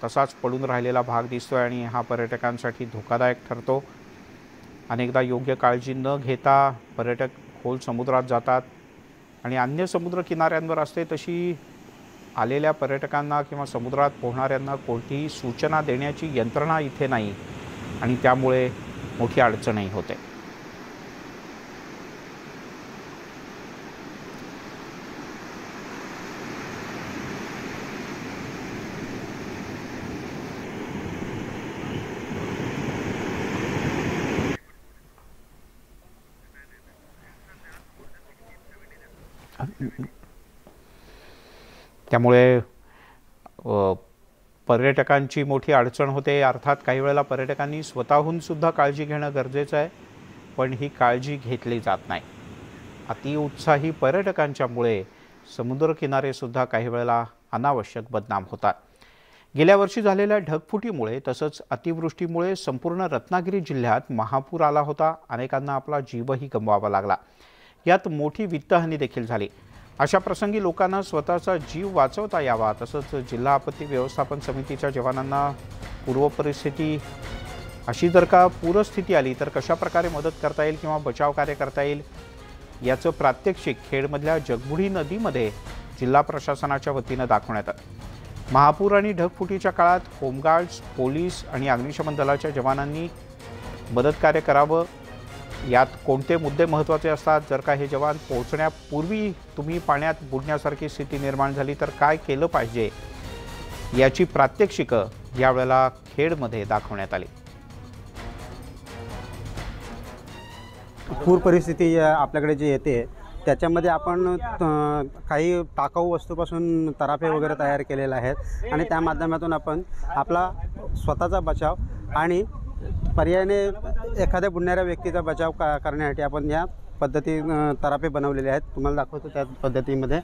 Speaker 1: तसाच पडून राहिलेला भाग दिसतोय आणि हा पर्यटकांसाठी धोकादायक ठरतो। अनेकदा योग्य काळजी न घेता पर्यटक खोल समुद्रात जातात आणि अन्य समुद्र किनाऱ्यांवर असते तशी आलेल्या पर्यटकांना किंवा समुद्रात पोहणाऱ्यांना कोणतीही सूचना देण्याची यंत्रणा इथे नाही आणि त्यामुळे मोठी अडचणही होते। त्यामुळे पर्यटकांची मोठी अडचण होते। अर्थात काही वेळेला पर्यटकांनी स्वतःहून सुद्धा काळजी घेणं गरजेचं आहे, पण ही काळजी घेतली जात नाही। अतिउत्साही पर्यटकांच्यामुळे समुद्रकिनारे सुद्धा काही वेळेला अनावश्यक बदनाम होतात। गेल्या वर्षी झालेल्या ढगफुटीमुळे तसंच अतिवृष्टीमुळे संपूर्ण रत्नागिरी जिल्ह्यात महापूर आला होता, अनेकांना आपला जीवही गमवावा लागला। यात मोठी वित्तहानी देखील झाली। अशा प्रसंगी लोकांना स्वतःचा जीव वाचवता यावा, तसंच जिल्हा आपत्ती व्यवस्थापन समितीच्या जवानांना पूर्वपरिस्थिती अशी जर का पूरस्थिती आली तर कशा प्रकारे मदत करता येईल किंवा बचाव कार्य करता येईल याचं प्रात्यक्षिक खेडमधल्या जगबुडी नदीमध्ये जिल्हा प्रशासनाच्या वतीनं दाखवण्यात आलं। महापूर आणि ढगफुटीच्या काळात होमगार्ड्स, पोलीस आणि अग्निशमन दलाच्या जवानांनी मदत कार्य करावं। यात कोणते मुद्दे महत्त्वाचे असतात, जर का हे जवान पोहोचण्यापूर्वी तुम्ही पाण्यात बुडण्यासारखी स्थिती निर्माण झाली तर काय केलं पाहिजे, याची प्रात्यक्षिकं यावेळेला खेडमध्ये दाखवण्यात आली।
Speaker 20: पूर परिस्थिती आपल्याकडे जी येते त्याच्यामध्ये आपण काही टाकाऊ वस्तूपासून तराफे वगैरे तयार केलेले आहेत आणि त्या माध्यमातून आपण आपला स्वतःचा बचाव आणि पर्यायाने एखाद्या बुडणाऱ्या व्यक्तीचा बचाव करण्यासाठी आपण या पद्धती तराफे बनवलेले आहेत. तुम्हाला दाखवतो त्या पद्धतीमध्ये.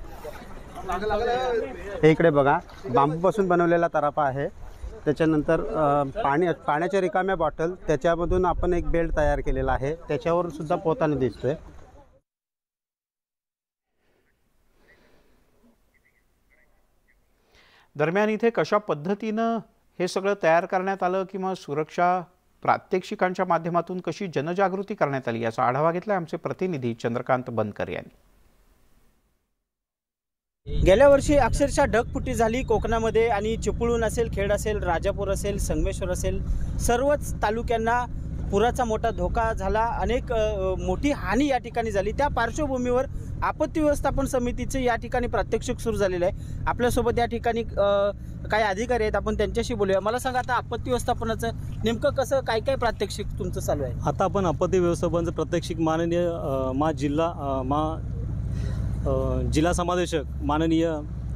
Speaker 20: हे इकडे बघा, बांबूपासून बनवलेला तराफा आहे. त्याच्यानंतर पाण्याच्या रिकाम्या बॉटल, त्याच्यामधून आपण एक बेल्ट तयार केलेला आहे, त्याच्यावर सुद्धा पोताना दिसतोय.
Speaker 1: दरम्यान इथे कशा पद्धतीनं हे सगळं तयार करण्यात आलं किंवा सुरक्षा प्रात्यक्षिकांच्या माध्यमातून कशी जनजागृती करण्यात आली याचा आढावा घेतला आमचे प्रतिनिधी चंद्रकांत बनकर यांनी.
Speaker 21: गेल्या वर्षी अक्षरशः ढगफुटी झाली कोकणामध्ये आणि चिपळूण असेल, खेड असेल, राजापूर असेल, संगमेश्वर असेल, सर्वच तालुक्यांना पुराचा मोठा धोका झाला. अनेक मोठी हानी या ठिकाणी झाली. त्या पार्श्वभूमीवर आपत्ती व्यवस्थापन समितीचे या ठिकाणी प्रात्यक्षिक सुरू झालेलं आहे. आपल्यासोबत या ठिकाणी काही अधिकारी आहेत, आपण त्यांच्याशी बोलूया. मला सांगा, आता आपत्ती व्यवस्थापनाचं नेमकं कसं काय काय प्रात्यक्षिक तुमचं चालू आहे?
Speaker 22: आता आपण आपत्ती व्यवस्थापनाचं प्रात्यक्षिक माननीय जिल्हा समादेशक माननीय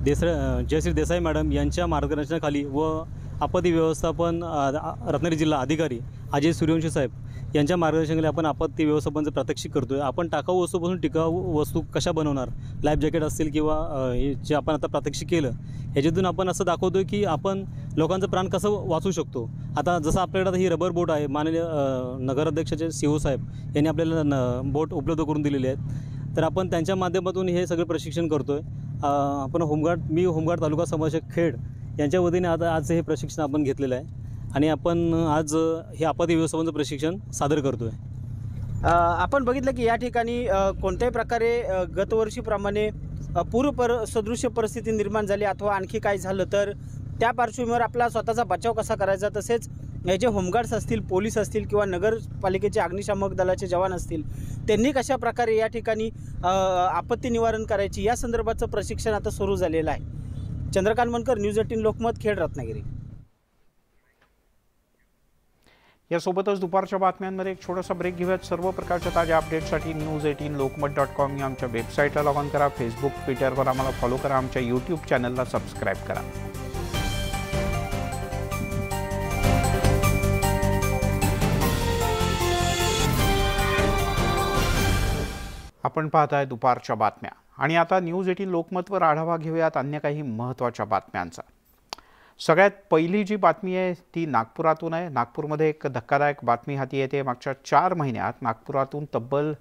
Speaker 22: जयश्री देसाई मॅडम यांच्या मार्गदर्शनाखाली व आपत्ती व्यवस्थापन रत्नागिरी जिल्हा अधिकारी अजय सूर्यवंशी साहेब यांच्या मार्गदर्शनाखाली आपण आपत्ती व्यवस्थापनाचं प्रात्यक्षिक करतो आहे. आपण टाकाऊ वस्तूपासून टिकाऊ वस्तू कशा बनवणार, लाईफ जॅकेट असतील किंवा हे जे आपण आता प्रात्यक्षिक केलं ह्याच्यातून आपण असं दाखवतो आहे की आपण लोकांचं प्राण कसं वाचवू शकतो. आता जसं आपल्याकडे आता ही रबर बोट आहे, माननीय नगराध्यक्षाचे CO साहेब यांनी आपल्याला बोट उपलब्ध करून दिलेली आहेत. तर आपण त्यांच्या माध्यमातून हे सगळं प्रशिक्षण करतो आहे. आपण मी होमगार्ड तालुका समावेशक खेड यांच्या वतीने आज हे प्रशिक्षण आपण घेतलेलं आहे आणि आपण आज हे आपत्ती व्यवस्थापनाचं प्रशिक्षण सादर करतो आहे.
Speaker 21: आपण बघितलं की या ठिकाणी कोणत्याही प्रकारे गतवर्षीप्रमाणे सदृश्य परिस्थिती निर्माण झाली अथवा आणखी काय झालं तर त्या पार्श्वभूमीवर आपला स्वतःचा बचाव कसा करायचा, तसेच हे जे होमगार्ड्स असतील, पोलीस असतील किंवा नगरपालिकेचे अग्निशामक दलाचे जवान असतील, त्यांनी कशा प्रकारे या ठिकाणी आपत्ती निवारण करायची या संदर्भाचं प्रशिक्षण आता सुरू झालेलं आहे. चंद्रकांत बनकर, न्यूज 18 लोकमत, खेड, रत्नागिरी.
Speaker 1: यासोबतच दुपारच्या बातम्यांमध्ये एक छोटासा ब्रेक घेऊयात. सर्व प्रकारच्या ताज्या अपडेट्ससाठी news18lokmat.com या आमच्या वेबसाईटला लॉग ऑन करा. फेसबुक, ट्विटरवर आम्हाला फॉलो करा. आमच्या YouTube चॅनलला सबस्क्राईब करा. आपण पाहताय दुपारच्या बातम्या आणि आता न्यूज 18 लोकमतवर आढावा घेऊयात अन्य काही महत्त्वाच्या बातम्यांचा. सगळ्यात पहिली जी बातमी आहे ती नागपुरातून आहे. नागपूरमध्ये एक धक्कादायक बातमी हाती येते. मागच्या 4 महिन्यात नागपुरातून तब्बल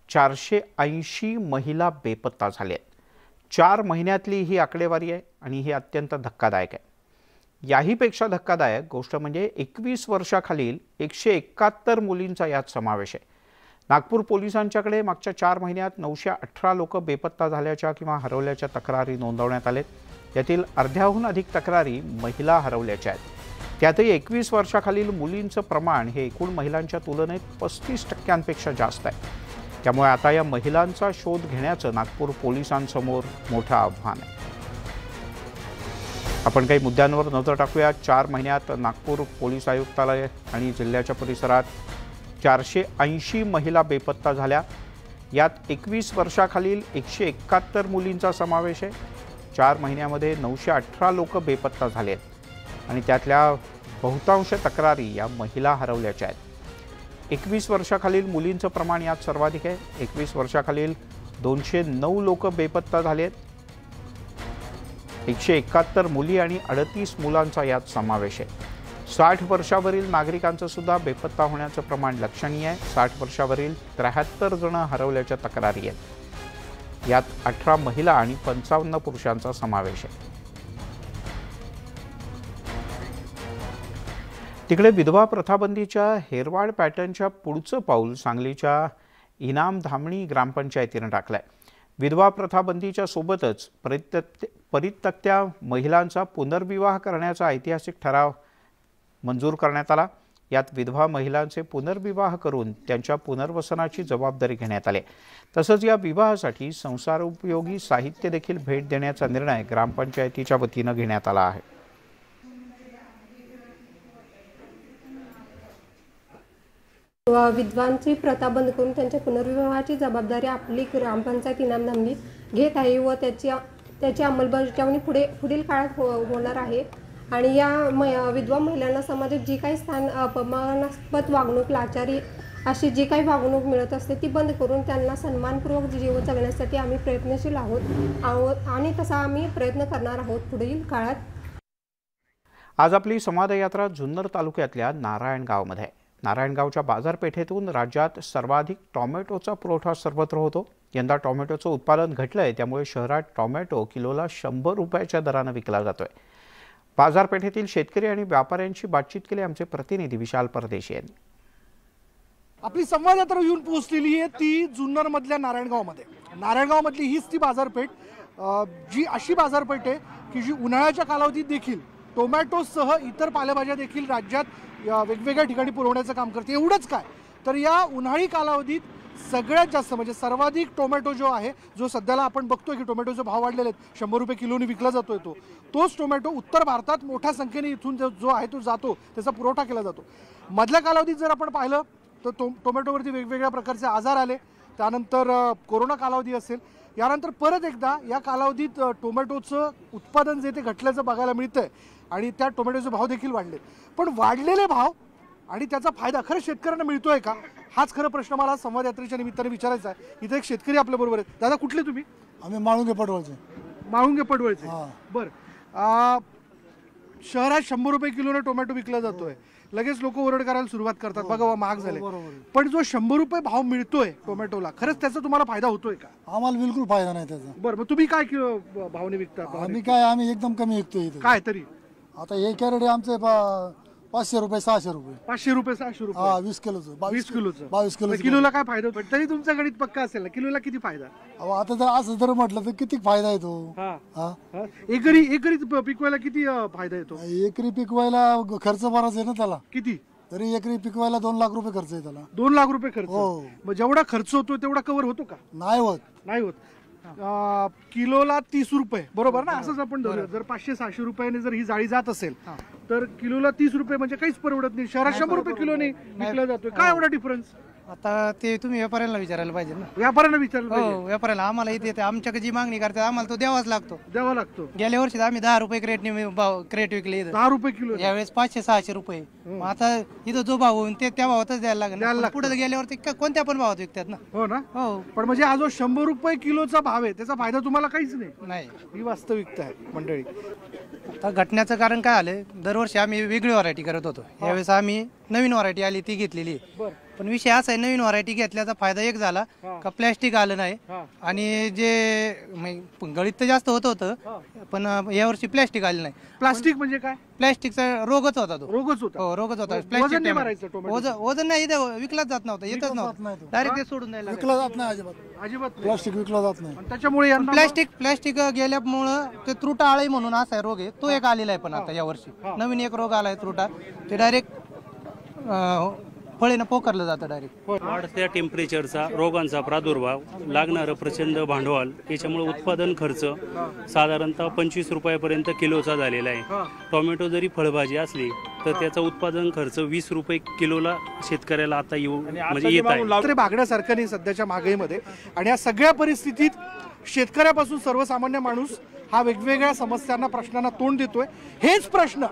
Speaker 1: 480 महिला बेपत्ता झाल्या आहेत. 4 महिन्यातली ही आकडेवारी आहे आणि ही अत्यंत धक्कादायक आहे. याहीपेक्षा धक्कादायक गोष्ट म्हणजे 21 वर्षाखालील 171 मुलींचा यात समावेश आहे. नागपूर पोलिसांच्याकडे मागच्या 4 महिन्यात 918 लोक बेपत्ता झाल्याच्या किंवा हरवल्याच्या तक्रारी नोंदवण्यात आलेत. यातील अर्ध्याहून अधिक तक्रारी महिला हरवल्याच्या आहेत. त्यातही 21 वर्षाखालील मुलींचं प्रमाण हे एकूण महिलांच्या तुलनेत 35% जास्त आहे. त्यामुळे आता या महिलांचा शोध घेण्याचं नागपूर पोलिसांसमोर मोठं आव्हान आहे. आपण काही मुद्द्यांवर नजर टाकूया. 4 महिन्यात नागपूर पोलीस आयुक्तालय आणि जिल्ह्याच्या परिसरात 480 महिला बेपत्ता झाल्या. यात 21 वर्षाखालील 171 मुलींचा समावेश आहे. 4 महिन्यामध्ये 918 लोक बेपत्ता झाले आहेत आणि त्यातल्या बहुतांश तक्रारी या महिला हरवल्याच्या आहेत. 21 वर्षाखालील मुलींचं प्रमाण यात सर्वाधिक आहे. 21 वर्षाखालील 209 लोक बेपत्ता झाले आहेत. 171 मुली आणि 38 मुलांचा यात समावेश आहे. 60 वर्षावरील नागरिकांचं सुद्धा बेपत्ता होण्याचं प्रमाण लक्षणीय आहे. 60 वर्षावरील 73 जण हरवल्याच्या तक्रारी आहेत. यात 18 महिला आणि 55 पुरुषांचा समावेश आहे. तिकडे विधवा प्रथाबंदीच्या हेरवाड पॅटर्नच्या पुढचं पाऊल सांगलीच्या इनाम धामणी ग्रामपंचायतीनं टाकलंय. विधवा प्रथाबंदीच्या सोबतच परित्यक्त्या महिलांचा पुनर्विवाह करण्याचा ऐतिहासिक ठराव मंजूर करण्यात आला. यात विधवा महिलांचे पुनर्विवाह करून त्यांच्या पुनर्वसनाची जबाबदारी घेण्यात आली. तसंच या विवाहासाठी संसारोपयोगी साहित्य देखील भेट देण्याचा निर्णय ग्रामपंचायतीच्या वतीनं घेण्यात आला आहे.
Speaker 2: विधवांची प्रथा बंद करून त्यांच्या पुनर्विवाहाची जबाबदारी आपली ग्रामपंचायत इनामदारांनी घेत आहे व त्याची अंमलबजावणी पुढील काळात होणार आहे. आणि या विधवा महिलांना समाजात जी काही स्थान अपमानास्पद वागणूक, लाचारी अशी जी काही वागणूक मिळत असते ती बंद करून त्यांना सन्मानपूर्वक जीवन जगण्यासाठी आम्ही प्रयत्नशील आहोत आणि तसा आम्ही प्रयत्न करणार आहोत पुढील काळात.
Speaker 1: आज आपली संवाद यात्रा जुन्नर तालुक्यातल्या नारायणगावमध्ये. नारायणगावच्या बाजारपेठेतून राज्यात सर्वाधिक टोमॅटोचा पुरवठा सर्वत्र होतो. यंदा टोमॅटोचं उत्पादन घटलंय, त्यामुळे शहरात टोमॅटो किलोला 100 रुपयाच्या दरानं विकला जातोय. बाजारपेठेतील शेतकरी आणि व्यापाऱ्यांशी बातचीत केली आमचे प्रतिनिधी विशाल परदेशी यांनी.
Speaker 3: आपली संवाद यात्रा येऊन पोहोचलेली आहे ती जुन्नर मधल्या नारायणगावमध्ये. नारायणगावमधली हीच ती बाजारपेठ, जी अशी बाजारपेठ आहे की जी उन्हाळ्याच्या कालावधीत देखील टोमॅटोसह इतर पालेभाज्या देखील राज्यात वेगवेगळ्या ठिकाणी पुरवण्याचं काम करते. एवढंच काय तर या उन्हाळी कालावधीत सगळ्यात जास्त म्हणजे सर्वाधिक टोमॅटो जो आहे, जो सध्याला आपण बघतोय की टोमॅटोचे भाव वाढलेले आहेत, 100 रुपये किलोनी विकला जातोय, तोच टोमॅटो उत्तर भारतात मोठ्या संख्येने इथून जो आहे तो जातो, त्याचा पुरवठा केला जातो. मधल्या कालावधीत जर आपण पाहिलं तर टोमॅटोवरती वेगवेगळ्या प्रकारचे आजार आले, त्यानंतर कोरोना कालावधी असेल, यानंतर परत एकदा या कालावधीत टोमॅटोचं उत्पादन जे ते घटल्याचं बघायला मिळतंय आणि त्या टोमॅटोचे भाव देखील वाढले. पण वाढलेले भाव आणि त्याचा फायदा खरं शेतकऱ्यांना मिळतोय का, हाच खरं प्रश्न मला संवाद यात्रेच्या निमित्ताने विचारायचा आहे. इथे एक शेतकरी आपल्या बरोबर आहेत. दादा, कुठले तुम्ही?
Speaker 23: आम्ही माळुंगे पडवळचे.
Speaker 3: माळुंगे पडवळचे, बरं. शहरात 100 रुपये किलोने टोमॅटो विकला जातोय, लगेच लोक ओरड करायला सुरुवात करतात, बघा महाग झाले. पण जो 100 रुपये भाव मिळतोय टोमॅटोला, खरंच त्याचा तुम्हाला फायदा होतोय का?
Speaker 23: आम्हाला बिलकुल फायदा नाही त्याचा.
Speaker 3: बरं, मग तुम्ही काय भावने विकता?
Speaker 23: आम्ही एकदम कमी विकतोय.
Speaker 3: काय तरी
Speaker 23: आता एक कॅरेट आमचे 500 रुपये 600 रुपये.
Speaker 3: 500 रुपये 600 रुपये.
Speaker 23: 20 किलोचं.
Speaker 3: 20 किलोचं.
Speaker 23: 22 किलो.
Speaker 3: किलोला काय फायदा होतो? तरी तुमचा गणित पक्का असेल ना, किलोला किती फायदा?
Speaker 23: आता जर असं जर म्हटलं तर किती फायदा येतो?
Speaker 3: एकरी पिकवायला किती फायदा येतो?
Speaker 23: एकरी पिकवायला खर्च बराच आहे ना त्याला.
Speaker 3: किती?
Speaker 23: तरी एकरी पिकवायला 2 लाख रुपये खर्च आहे त्याला.
Speaker 3: 2 लाख रुपये खर्च. मग जेवढा खर्च होतो तेवढा कव्हर होतो का?
Speaker 23: नाही होत.
Speaker 3: नाही होत. किलोला 30 रुपये, बरोबर ना? असंच आपण धरूया. जर 500-600 रुपयाने जर ही जाळी जात असेल तर किलोला 30 रुपये म्हणजे काहीच परवडत नाही. शहरात 100 रुपये किलोने विकला जातोय. काय एवढा डिफरन्स?
Speaker 24: आता ते तुम्ही व्यापाऱ्यांना विचारायला पाहिजे ना.
Speaker 3: व्यापाऱ्यांना विचारायला पाहिजे.
Speaker 24: हो, व्यापाऱ्याला. आम्हाला इथे येते, आमच्याकडे जी मागणी करतात आम्हाला तो द्यावाच लागतो.
Speaker 3: द्यावा लागतो.
Speaker 24: गेल्या वर्षी आम्ही 10 रुपये क्रेट विकले.
Speaker 3: 10 रुपये किलो.
Speaker 24: यावेळेस 500-600 रुपये. आता इथं जो भाव होईल ते त्या भावातच द्यायला लागेल. पुढे गेल्यावरती कोणत्या पण भावात विकतात ना.
Speaker 3: हो ना.
Speaker 24: हो.
Speaker 3: पण म्हणजे हा जो 100 रुपये किलोचा भाव आहे त्याचा फायदा तुम्हाला काहीच
Speaker 24: नाही.
Speaker 3: ही वास्तविकता आहे मंडळी.
Speaker 24: आता घटण्याचं कारण काय आलं, दरवर्षी आम्ही वेगळी व्हरायटी करत होतो. यावेळेस आम्ही नवीन व्हरायटी आली ती घेतलेली. पण विषय असा आहे, नवीन व्हरायटी घेतल्याचा फायदा एक झाला का प्लॅस्टिक आलं नाही आणि जे गळीत तर जास्त होतं पण यावर्षी प्लॅस्टिक आलं नाही.
Speaker 3: प्लास्टिक म्हणजे काय?
Speaker 24: प्लॅस्टिकचा रोगच होता तो.
Speaker 3: रोगच होता.
Speaker 24: हो, रोगच होता. वजन नाही, इथं विकलाच जात नव्हतं, येतच नव्हतं. डायरेक्ट ते सोडून द्यायला
Speaker 23: विकला जात नाही अजिबात. प्लास्टिक विकला जात नाही.
Speaker 3: त्याच्यामुळे
Speaker 24: प्लॅस्टिक गेल्यामुळं ते त्रुटा आळी म्हणून असा रोग आहे, तो एक आलेला आहे. पण आता यावर्षी नवीन एक रोग आलाय त्रुटा, ते डायरेक्ट फळीनं पोखरलं जातं डायरेक्ट.
Speaker 25: वाढत्या टेम्परेचरचा, रोगांचा प्रादुर्भाव, लागणारं प्रचंड भांडवल, याच्यामुळे उत्पादन खर्च साधारणतः 25 रुपयापर्यंत किलोचा झालेला आहे. टोमॅटो जरी फळभाजी असली तर त्याचा उत्पादन खर्च 20 रुपये किलोला शेतकऱ्याला आता म्हणजे येत आहे.
Speaker 3: भागण्यासारखं नाही सध्याच्या महागाईमध्ये. आणि या सगळ्या परिस्थितीत शेतकऱ्यापासून सर्वसामान्य माणूस हा वेगवेगळ्या समस्यांना, प्रश्नांना तोंड देतोय. हेच प्रश्न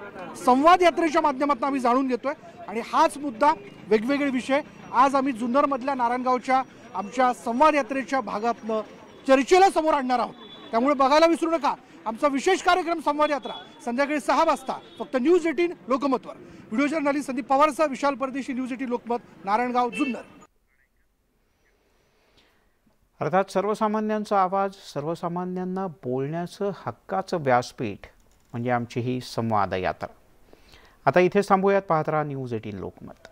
Speaker 3: संवाद यात्रेच्या माध्यमातून आम्ही जाणून घेतोय आणि हाच मुद्दा, वेगवेगळे विषय आज आम्ही जुन्नर मधल्या नारायणगावच्या आमच्या संवाद यात्रेच्या भागातनं चर्चेला समोर आणणार आहोत. त्यामुळे बघायला विसरू नका आमचा विशेष कार्यक्रम संवाद यात्रा संध्याकाळी 6 वाजता फक्त न्यूज 18 लोकमतवर. व्हिडिओ जर्नलिस्ट संदीप पवारचा, विशाल परदेशी, न्यूज 18 लोकमत, नारायणगाव, जुन्नर.
Speaker 1: अर्थात सर्वसामान्यांचा आवाज, सर्वसामान्यांना बोलण्याचं हक्काचं व्यासपीठ म्हणजे आमची ही संवाद यात्रा. आता इथे थांबूयात. पाहत राहा न्यूज 18 लोकमत.